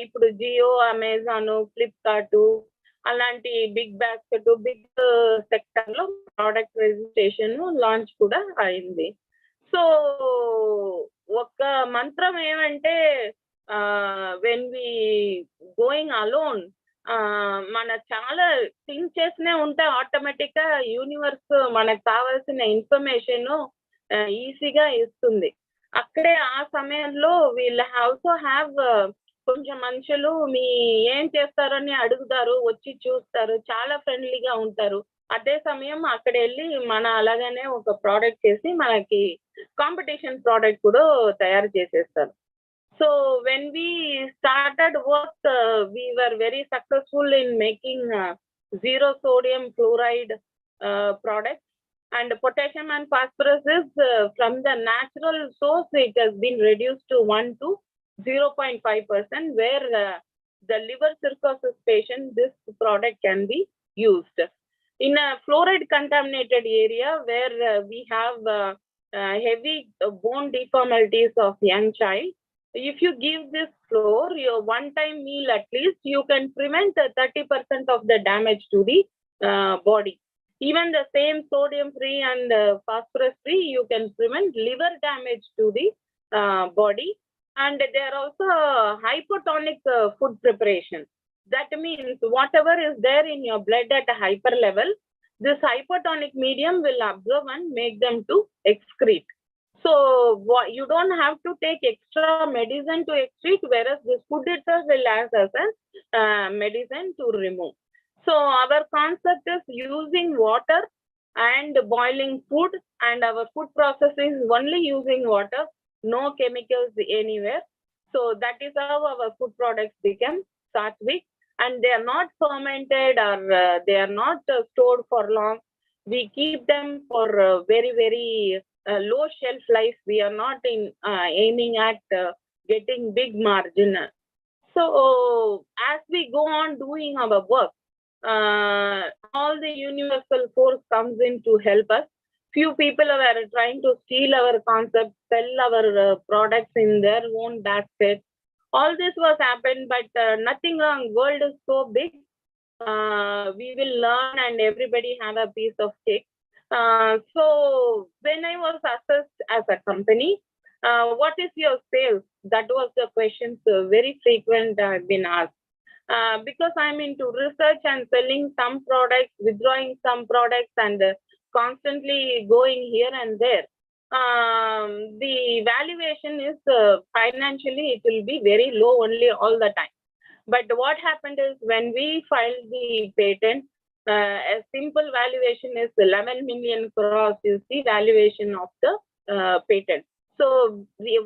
J: ఇప్పుడు జియో, అమెజాన్, ఫ్లిప్కార్ట్ అలాంటి బిగ్ బాస్కెట్, బిగ్ సెక్టర్ లో ప్రోడక్ట్ రిజిస్ట్రేషన్ లాంచ్ కూడా అయింది. సో ఒక మంత్రం ఏమంటే వెన్ వి గోయింగ్ అలోన్ మన చాలా థింక్ చేసినే ఉంటే ఆటోమేటిక్ గా యూనివర్స్ మనకు కావాల్సిన ఇన్ఫర్మేషన్ ఈజీగా ఇస్తుంది. అక్కడే ఆ సమయంలో వీళ్ళు ఆల్సో హ్యావ్ కొంచెం మనుషులు మీ ఏం చేస్తారని అడుగుతారు, వచ్చి చూస్తారు, చాలా ఫ్రెండ్లీగా ఉంటారు. అదే సమయం అక్కడ వెళ్ళి మన అలాగనే ఒక ప్రోడక్ట్ చేసి మనకి కాంపిటీషన్ ప్రోడక్ట్ కూడా తయారు చేసేస్తారు. So when we started work, we were very successful in making zero sodium fluoride products, and potassium and phosphorus is from the natural source. It has been reduced to 1 to 0.5%, where the liver cirrhosis patient, this product can be used. In a fluoride contaminated area where we have heavy bone deformities of young child, if you give this flour, your one-time meal at least, you can prevent 30% of the damage to the body. Even the same sodium-free and phosphorus-free, you can prevent liver damage to the body. And there are also hypotonic food preparation. That means whatever is there in your blood at a hyper level, this hypotonic medium will absorb and make them to excrete. So you don't have to take extra medicine to excrete, whereas this food itself will act as a medicine to remove. So our concept is using water and boiling food, and our food process is only using water, no chemicals anywhere. So that is how our food products become sattvic, and they are not fermented or they are not stored for long. We keep them for very low shelf life. We are not aiming at getting big margin. So as we go on doing our work, all the universal force comes in to help us. Few people are trying to steal our concept, sell our products in their own basket. All this was happened, but nothing wrong. World is so big. We will learn and everybody have a piece of cake. So when I was assessed as a company, what is your sales? That was the questions very frequent I've been asked. Because I'm into research and selling some products, withdrawing some products, and constantly going here and there. The valuation is financially, it will be very low only all the time. But what happened is when we filed the patent, a simple valuation is 11 million crores is the valuation of the patent. So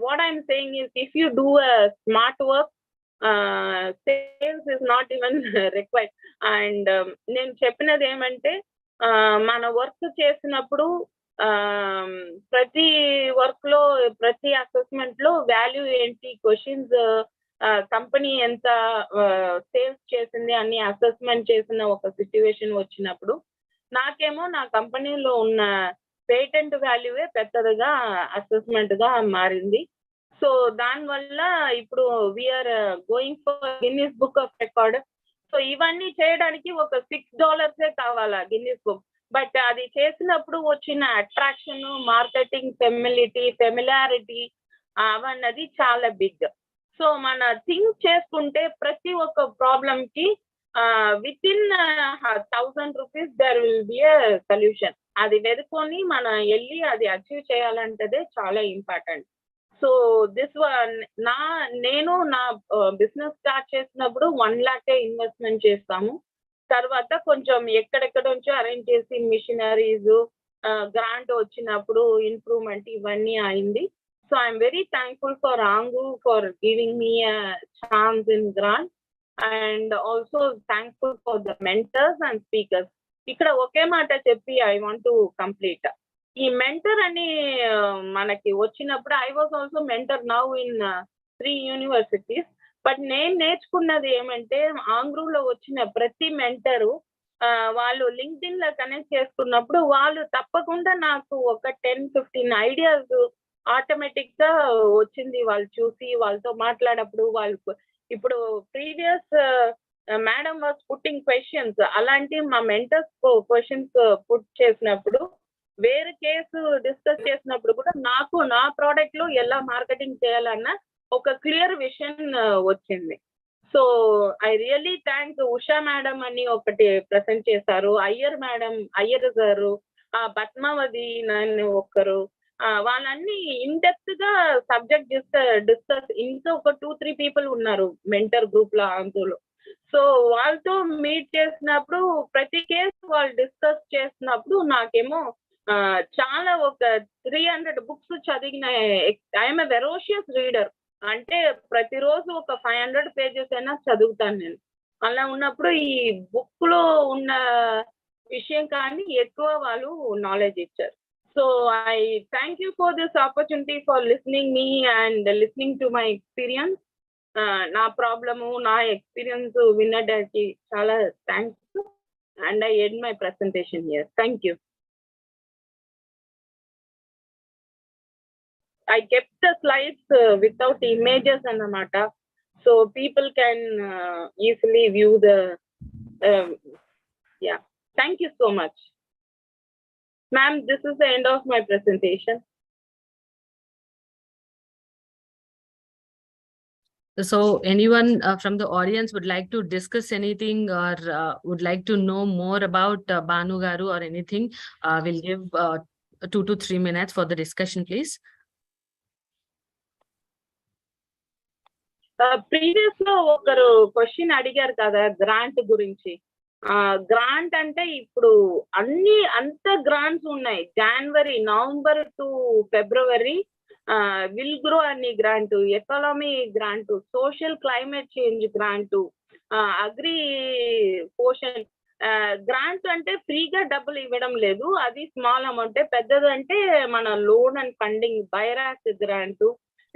J: what I'm saying is, if you do a smart work, sales is not even required. And నేను చెప్పినది ఏమంటే మన work చేసినప్పుడు ప్రతి work లో, ప్రతి assessment లో value ఏంటి, క్వశ్చన్స్ కంపెనీ ఎంత సేల్స్ చేసింది అని అసెస్మెంట్ చేసిన ఒక సిచ్యువేషన్ వచ్చినప్పుడు నాకేమో నా కంపెనీలో ఉన్న పేటెంట్ వాల్యూవే పెద్దదిగా అసెస్మెంట్ గా మారింది. సో దానివల్ల ఇప్పుడు we're going for Guinness book of record. So ఇవన్నీ చేయడానికి ఒక $6 కావాలా గిన్నిస్ బుక్. బట్ అది చేసినప్పుడు వచ్చిన అట్రాక్షన్, మార్కెటింగ్ ఫెమిలారిటీ అవన్నది చాలా బిగ్. సో మన థింక్ చేసుకుంటే ప్రతి ఒక్క ప్రాబ్లమ్ కి with in 1000 rupees there will be a solution. అది వెతుకొని మనం వెళ్ళి అది అచీవ్ చేయాలంటదే చాలా ఇంపార్టెంట్. సో దిస్ నేను నా బిజినెస్ స్టార్ట్ చేసినప్పుడు 1 lakh ఇన్వెస్ట్మెంట్ చేస్తాము. తర్వాత కొంచెం ఎక్కడెక్కడ నుంచో అరేంజ్ చేసి మిషనరీస్, గ్రాంట్ వచ్చినప్పుడు ఇంప్రూవ్మెంట్ ఇవన్నీ అయింది. So I'm very thankful for ANGRAU for giving me a chance in grant and also thankful for the mentors and speakers. ఇక్కడ ఒకే మాట చెప్పి ఐ వాంట్ టు కంప్లీట్. ఈ మెంటర్ అని మనకి వచ్చినప్పుడు I was also mentor now in 3 universities. But నేను నేర్చుకున్నది ఏమంటే ఆంగ్రూలో వచ్చిన ప్రతి మెంటరు వాళ్ళు లింక్డ్ఇన్ లో కనెక్ట్ చేసుకున్నప్పుడు వాళ్ళు తప్పకుండా నాకు ఒక 10-15 ఐడియాస్ ఆటోమేటిక్ గా వచ్చింది. వాళ్ళు చూసి వాళ్ళతో మాట్లాడప్పుడు వాళ్ళు ఇప్పుడు previous madam was putting questions, అలాంటి మా మెంటర్స్ క్వశ్చన్స్ పుట్ చేసినప్పుడు వేరే కేసు డిస్కస్ చేసినప్పుడు కూడా నాకు నా ప్రోడక్ట్ లో ఎలా మార్కెటింగ్ చేయాలన్న ఒక క్లియర్ విషన్ వచ్చింది. So I really thank Usha madam అని ఒకటి ప్రెసెంట్ చేశారు, అయ్యర్ గారు, పద్మావతి నన్ను ఒకరు, వాళ్ళన్ని ఇన్ డెప్త్ గా సబ్జెక్ట్ డిస్కస్. ఇంకా ఒక 2-3 పీపుల్ ఉన్నారు మెంటర్ గ్రూప్ లో ఆంగ్రూలో. సో వాళ్ళతో మీట్ చేసినప్పుడు ప్రతి కేసు వాళ్ళు డిస్కస్ చేసినప్పుడు నాకేమో చాలా ఒక 300 బుక్స్ చదివిన. I'm a voracious reader. అంటే ప్రతిరోజు ఒక 500 pages అయినా చదువుతాను నేను. అలా ఉన్నప్పుడు ఈ బుక్ లో ఉన్న విషయం కానీ ఎక్కువ వాళ్ళు నాలెడ్జ్ ఇచ్చారు. So I thank you for this opportunity for listening me and listening to my experience. నా ప్రాబ్లము, నా ఎక్స్పీరియన్స్ వినడానికి చాలా thanks. And I end my presentation here. Thank you. I kept the slides without images annamata, so people can easily view the yeah. Thank you so much, ma'am. This is the end of my presentation.
K: So anyone from the audience would like to discuss anything or would like to know more about Banu Garu or anything, we'll give 2 to 3 minutes for the discussion, please.
J: Previous లో ఒకరు question అడిగారు కదా grant గురించి. Grant అంటే ఇప్పుడు అంత grants ఉన్నాయి. January, November to February will grow అని grant, economy grant, social climate change grant, agri Poshan grant. అంటే ఫ్రీగా డబ్బులు ఇవ్వడం లేదు, అది స్మాల్ అమౌంట్. పెద్దదంటే మన loan and funding, BIRAC grant,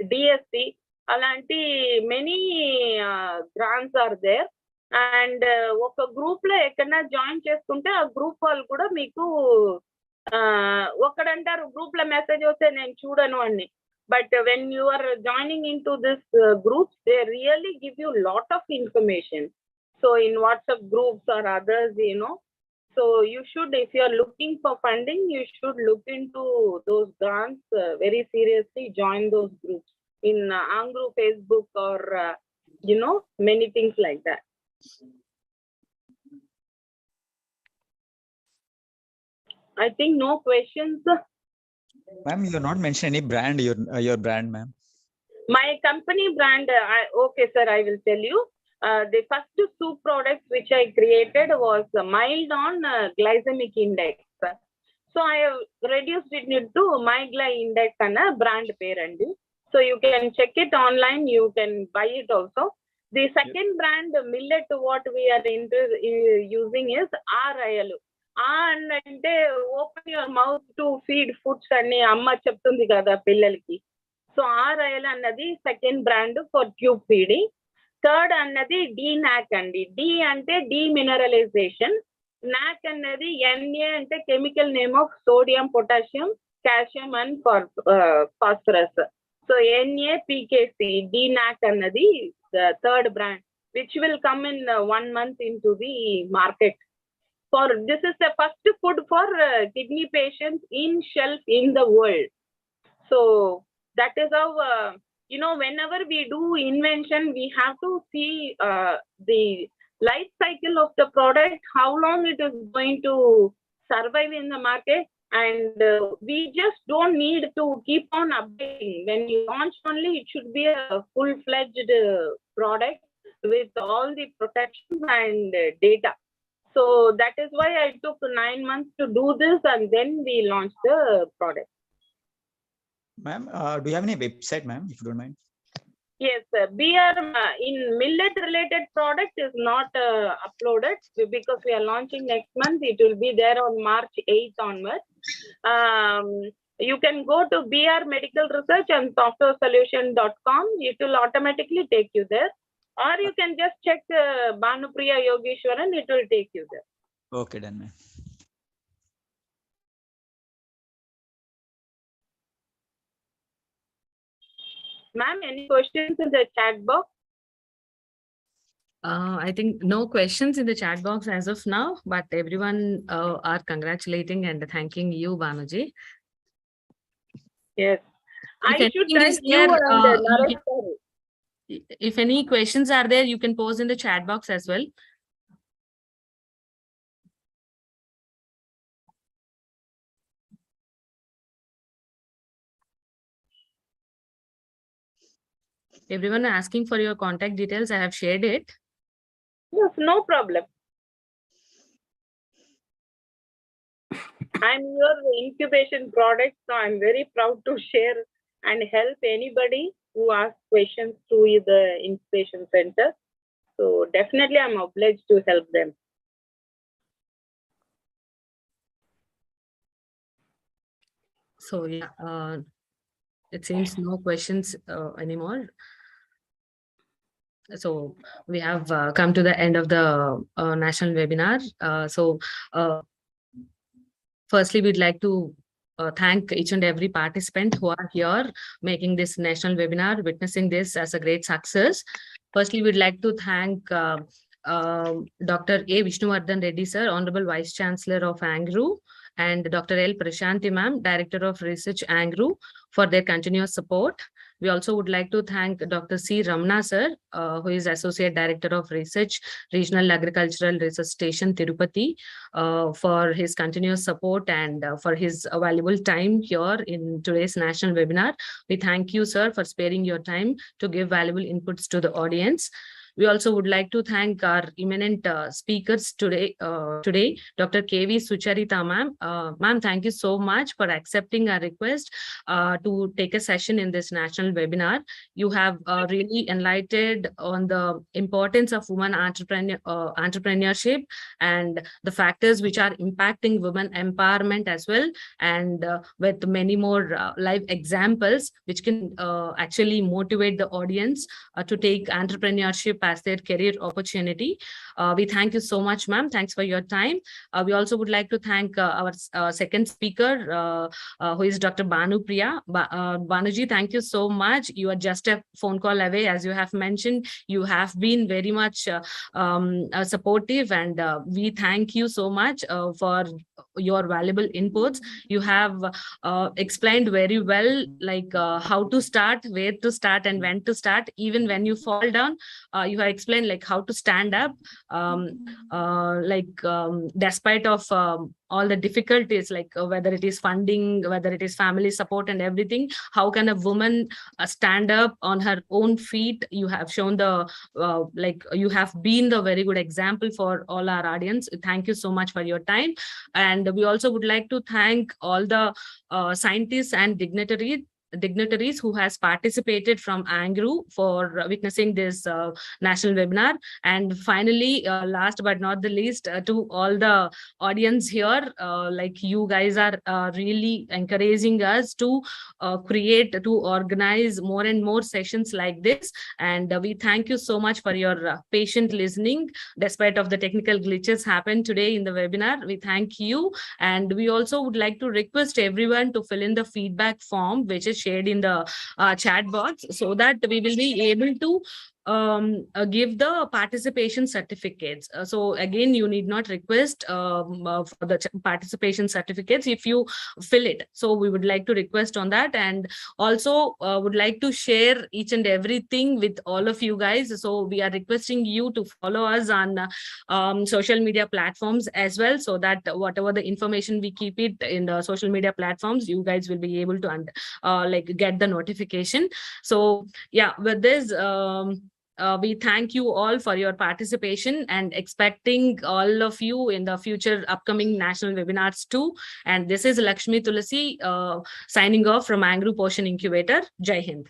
J: DSC, అలాంటి many grants are there. And ఒక గ్రూప్ లో ఎక్కడన్నా జాయిన్ చేసుకుంటే ఆ గ్రూప్ వాళ్ళు కూడా మీకు ఒకడంటారు గ్రూప్ లో మెసేజ్ వస్తే నేను చూడను అని. But when you are joining in to this groups they really give you lot of information. So in WhatsApp groups or others, so you should, if you are looking for funding, you should look into those grants very seriously. Join those groups in ANGRAU Facebook or many things like that. I think no questions.
I: Ma'am, you not mentioned any brand, your brand, ma'am.
J: My company brand, okay sir, I will tell you. The first soup products which I created was mild on glycemic index. So I have reduced it to MyGly Index and a brand parent. So you can check it online, you can buy it also. The second brand millet what we are using is RIL. అంటే open your mouth to feed foods అని అమ్మ చెప్తుంది కదా పిల్లలకి. So RIL అన్నది second brand for tube feeding. Third అన్నది DNAC అండి. D అంటే డీమినరలైజేషన్, నాక్ అన్నది NA అంటే chemical name of sodium, potassium, calcium and phosphorus. So NAPKC, DNAC అన్నది third brand which will come in 1 month into the market. this is the first food for kidney patients in shelf in the world. So that is how, whenever we do invention, we have to see the life cycle of the product, how long it is going to survive in the market. And we just don't need to keep on updating. When you launch only, it should be a full-fledged product with all the protections and data. So that is why I took 9 months to do this, and then we launched the product.
I: Ma'am, do you have any website, ma'am, if you don't mind?
J: Yes, BR in millet-related product is not uploaded because we are launching next month. It will be there on March 8th onwards. You can go to BR Medical Research and softwaresolution.com. It will automatically take you there. Or you can just check Bhanupriya Yogeshwaran. It will take you there.
I: Okay, done, ma'am.
J: Ma'am, any questions in the chat box?
K: I think no questions in the chat box as of now, but everyone are congratulating and thanking you, Banuji.
J: Yes.
K: If
J: I should
K: anything
J: thank
K: is
J: you
K: there,
J: and Naresh sir.
K: if any questions are there, you can post in the chat box as well. Everyone asking for your contact details. I have shared it.
J: Yes, no problem. I'm your incubation product, so I'm very proud to share and help anybody who asks questions to the incubation center. So definitely I'm obliged to help them.
K: So yeah, it seems no questions anymore. So we have come to the end of the national webinar. Firstly, we'd like to thank each and every participant who are here making this national webinar, witnessing this as a great success. Firstly, we'd like to thank Dr. A. Vishnuvardhan Reddy, sir, Honorable Vice Chancellor of ANGRAU, and Dr. L. Prashanti, ma'am, Director of Research, ANGRAU, for their continuous support. We also would like to thank Dr. C. Ramana, sir, who is Associate Director of Research, Regional Agricultural Research Station, Tirupati, for his continuous support and for his valuable time here in today's national webinar. We thank you, sir, for sparing your time to give valuable inputs to the audience. We also would like to thank our eminent speakers today, Dr. K.V. Sucharita, ma'am. Ma'am, thank you so much for accepting our request to take a session in this national webinar. You have really enlightened on the importance of women entrepreneurship and the factors which are impacting women empowerment as well, and with many more live examples which can actually motivate the audience to take entrepreneurship as their career opportunity. We thank you so much, ma'am. Thanks for your time. We also would like to thank our second speaker, who is Dr. Bhanupriya. Bhanuji, thank you so much. You are just a phone call away, as you have mentioned. You have been very much supportive, and we thank you so much for your valuable inputs. You have explained very well, like how to start, where to start, and when to start. Even when you fall down, you have explained like how to stand up, despite of all the difficulties, like whether it is funding, whether it is family support and everything, how can a woman stand up on her own feet? You have shown the you have been the very good example for all our audience. Thank you so much for your time. And we also would like to thank all the scientists and dignitaries who has participated from ANGRAU for witnessing this national webinar. And finally, last but not the least, to all the audience here, like you guys are really encouraging us to organize more and more sessions like this. And we thank you so much for your patient listening despite of the technical glitches happened today in the webinar. We thank you. And we also would like to request everyone to fill in the feedback form which is shared in the chat box, so that we will be able to give the participation certificates. So again, you need not request for the participation certificates if you fill it. So we would like to request on that, and also would like to share each and everything with all of you guys. So we are requesting you to follow us on social media platforms as well, so that whatever the information we keep it in the social media platforms, you guys will be able to like get the notification. So yeah, with this, we thank you all for your participation and expecting all of you in the future upcoming national webinars too. And this is Lakshmi Tulasi signing off from ANGRAU Poshan Incubator. Jai Hind.